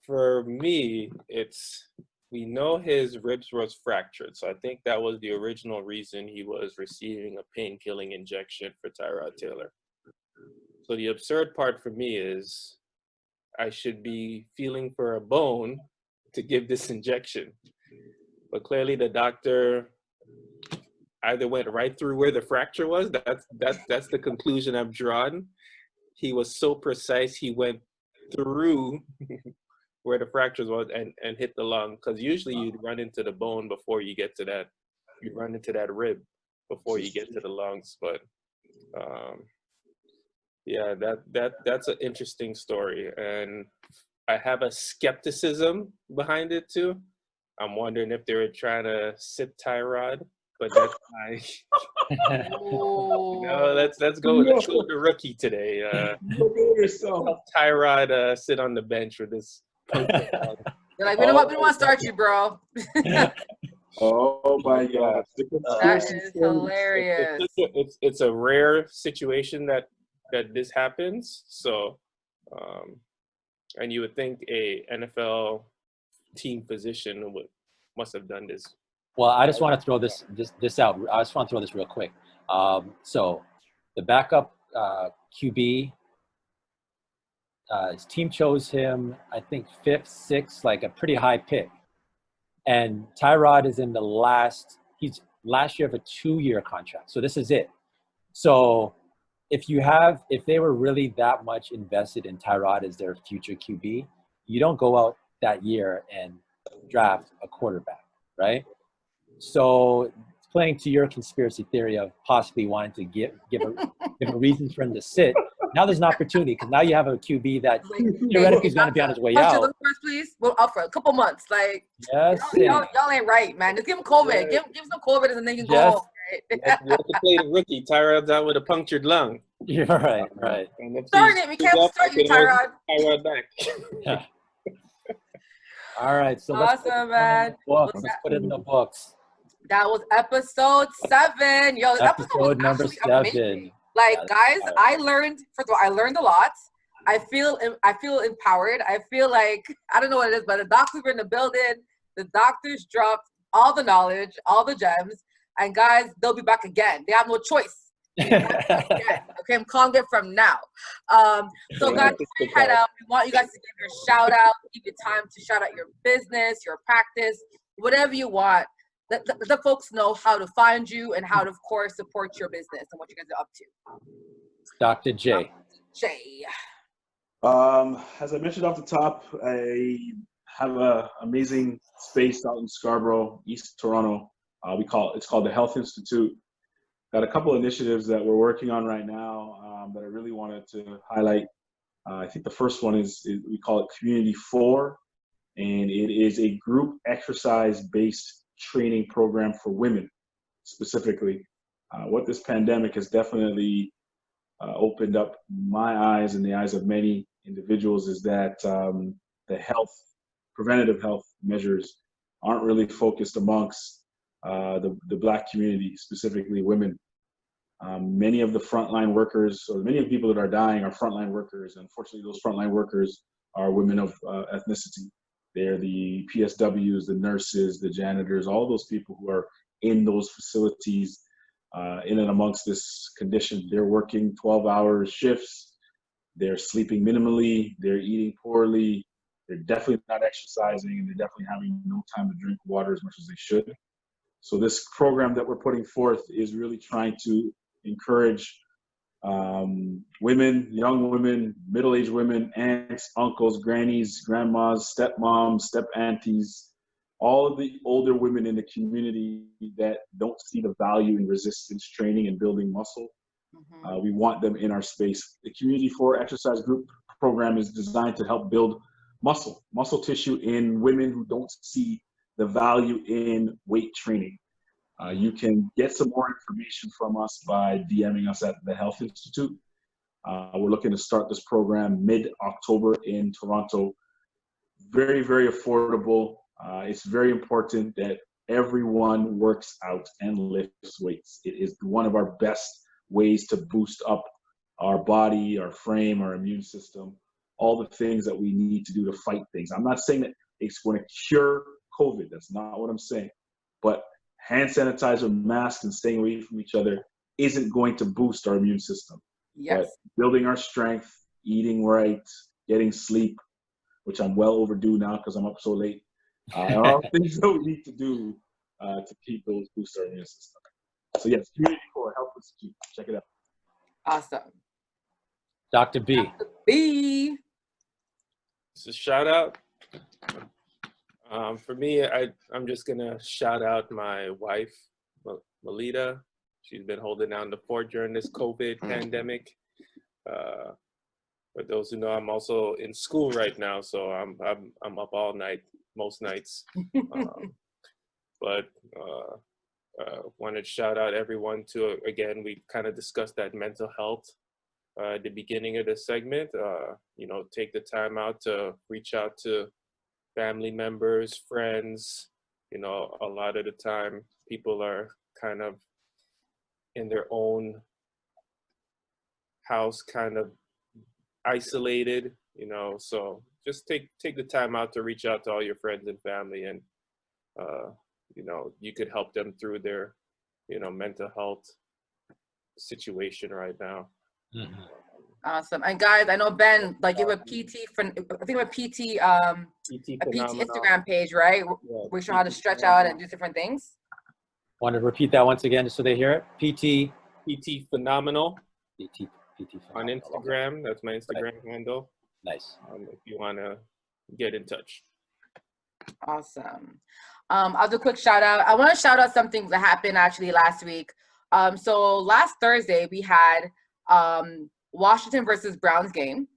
For me, we know his ribs was fractured, so I think that was the original reason he was receiving a pain-killing injection for Tyrod Taylor. So the absurd part for me is I should be feeling for a bone to give this injection, but clearly the doctor either went right through where the fracture was. That's the conclusion I've drawn. He was so precise, he went through where the fractures was and hit the lung. Because usually you'd run into the bone before you get to that. You run into that rib before you get to the lungs. But yeah, that's an interesting story, and I have a skepticism behind it too. I'm wondering if they were trying to sit Tyrod. But that's my. Let's go to rookie today. Tyrod sit on the bench with this. You're like, we don't want to start you, bro. Oh my God, that is hilarious. It's a rare situation that this happens. So, and you would think a NFL team physician must have done this. Well, I just want to throw this out. I just want to throw this real quick. So the backup QB, his team chose him, I think 5th, 6th, like a pretty high pick. And Tyrod is in he's last year of a 2-year contract. So this is it. So if they were really that much invested in Tyrod as their future QB, you don't go out that year and draft a quarterback, right? So playing to your conspiracy theory of possibly wanting to give a reason for him to sit, now there's an opportunity because now you have a QB that theoretically is going to be on his way out. First, please. Well, out for a couple months. Like, yes, y'all ain't right, man. Just give him COVID. Give him some COVID and then you can go home. You have to play the rookie. Tyrod's out with a punctured lung. You're right. Darn it, we can't start you, Tyrod. Tyrod back. Yeah. All right, so awesome, man. Let's put it in the books. That was episode 7. Yo, episode number 7. Amazing. Like, guys, I learned a lot. I feel empowered. I feel like, I don't know what it is, but the doctors were in the building. The doctors dropped all the knowledge, all the gems. And guys, they'll be back again. They have no choice. Okay, I'm calling it from now. So guys, before you head out, we want you guys to give your shout out, give you time to shout out your business, your practice, whatever you want. Let the folks know how to find you and how to, of course, support your business and what you guys are up to. Dr. J. J. As I mentioned off the top, I have an amazing space out in Scarborough, East Toronto. It's called the Health Institute. Got a couple initiatives that we're working on right now that I really wanted to highlight. I think the first one is we call it Community 4, and it is a group exercise-based training program for women specifically. What this pandemic has definitely opened up my eyes and the eyes of many individuals is that the preventative health measures aren't really focused amongst the Black community, specifically women. Many of the frontline workers, or many of the people that are dying, are frontline workers. Unfortunately, those frontline workers are women of ethnicity. They're the PSWs, the nurses, the janitors, all those people who are in those facilities in and amongst this condition. They're working 12-hour shifts. They're sleeping minimally. They're eating poorly. They're definitely not exercising, and they're definitely having no time to drink water as much as they should. So this program that we're putting forth is really trying to encourage women, young women, middle-aged women, aunts, uncles, grannies, grandmas, stepmoms, step-aunties, all of the older women in the community that don't see the value in resistance training and building muscle. We want them in our space. The Community 4 Exercise Group program is designed to help build muscle tissue in women who don't see the value in weight training. You can get some more information from us by DMing us at the Health Institute. We're looking to start this program mid-October in Toronto. Very, very affordable. It's very important that everyone works out and lifts weights. It is one of our best ways to boost up our body, our frame, our immune system, all the things that we need to do to fight things. I'm not saying that it's going to cure COVID. That's not what I'm saying. But hand sanitizer, masks, and staying away from each other isn't going to boost our immune system. Yes. But building our strength, eating right, getting sleep, which I'm well overdue now because I'm up so late, are all things that we need to do to keep those boost our immune system. So yes, Community 4 Health Institute. Check it out. Awesome. Dr. B. Dr. B. So shout out. For me, I'm just gonna shout out my wife, Melita. She's been holding down the fort during this COVID pandemic. For those who know, I'm also in school right now, so I'm up all night, most nights. But wanted to shout out everyone to, again, we kind of discussed that mental health at the beginning of the segment. Take the time out to reach out to family members, friends. A lot of the time people are kind of in their own house, kind of isolated, so just take the time out to reach out to all your friends and family, and you could help them through their mental health situation right now. Awesome. And guys, I know Ben, like you have a PT for, I think you have a PT Instagram page, right? Yeah, We show how to stretch out and do different things. Want to repeat that once again just so they hear it? PT Phenomenal PT on Instagram. That's my Instagram handle. Nice. If you want to get in touch. Awesome. I'll do a quick shout out. I want to shout out something that happened actually last week. So last Thursday we had Washington versus Browns game.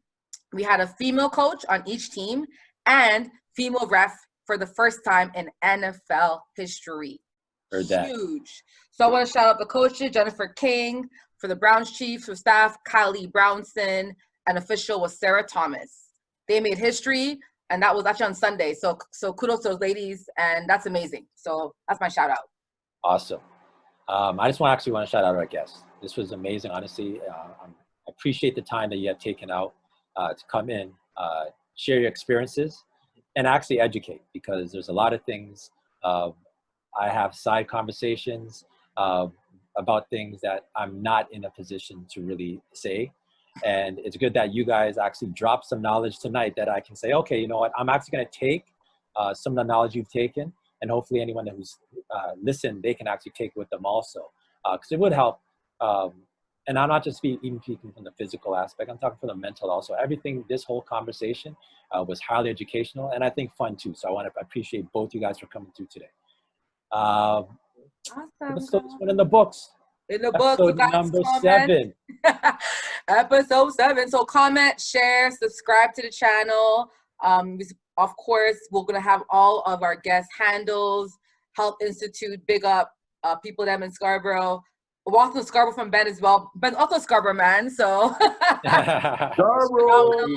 We had a female coach on each team and female ref for the first time in NFL history. Heard that. Huge. So I want to shout out the coaches, Jennifer King for the Browns Chiefs, for staff, Kylie Brownson, and official was Sarah Thomas. They made history, and that was actually on Sunday. So kudos to those ladies, and that's amazing. So that's my shout out. Awesome. I just want to shout out our guests. This was amazing, honestly. I appreciate the time that you have taken out to come in, share your experiences, and actually educate, because there's a lot of things. I have side conversations about things that I'm not in a position to really say. And it's good that you guys actually dropped some knowledge tonight that I can say, okay, you know what, I'm actually going to take some of the knowledge you've taken, and hopefully anyone who's listened, they can actually take with them also. Because it would help and I'm not just even speaking from the physical aspect, I'm talking from the mental also. Everything, this whole conversation was highly educational and I think fun too. So I want to appreciate both you guys for coming through today. Let's throw this one in the books. In the book, so Episode guys, number comment. 7. Episode 7. So comment, share, subscribe to the channel. Of course, we're gonna have all of our guest handles. Health Institute, big up people them in Scarborough. We're also Scarborough from Ben as well. Ben's also a Scarborough man, so Scarborough.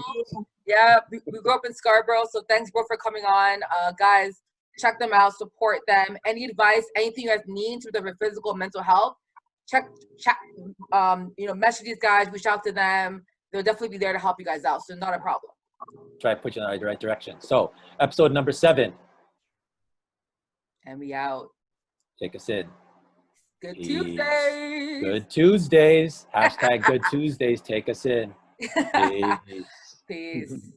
yeah, we grew up in Scarborough, so thanks, bro, for coming on. Guys, check them out, support them. Any advice, anything you guys need to the physical, mental health, check, message these guys, reach out to them. They'll definitely be there to help you guys out, so not a problem. Try to put you in the right direction. So, episode number 7. And we out. Take us in. Good Peace. Tuesdays. Good Tuesdays. Hashtag Good Tuesdays. Take us in. Peace. Peace.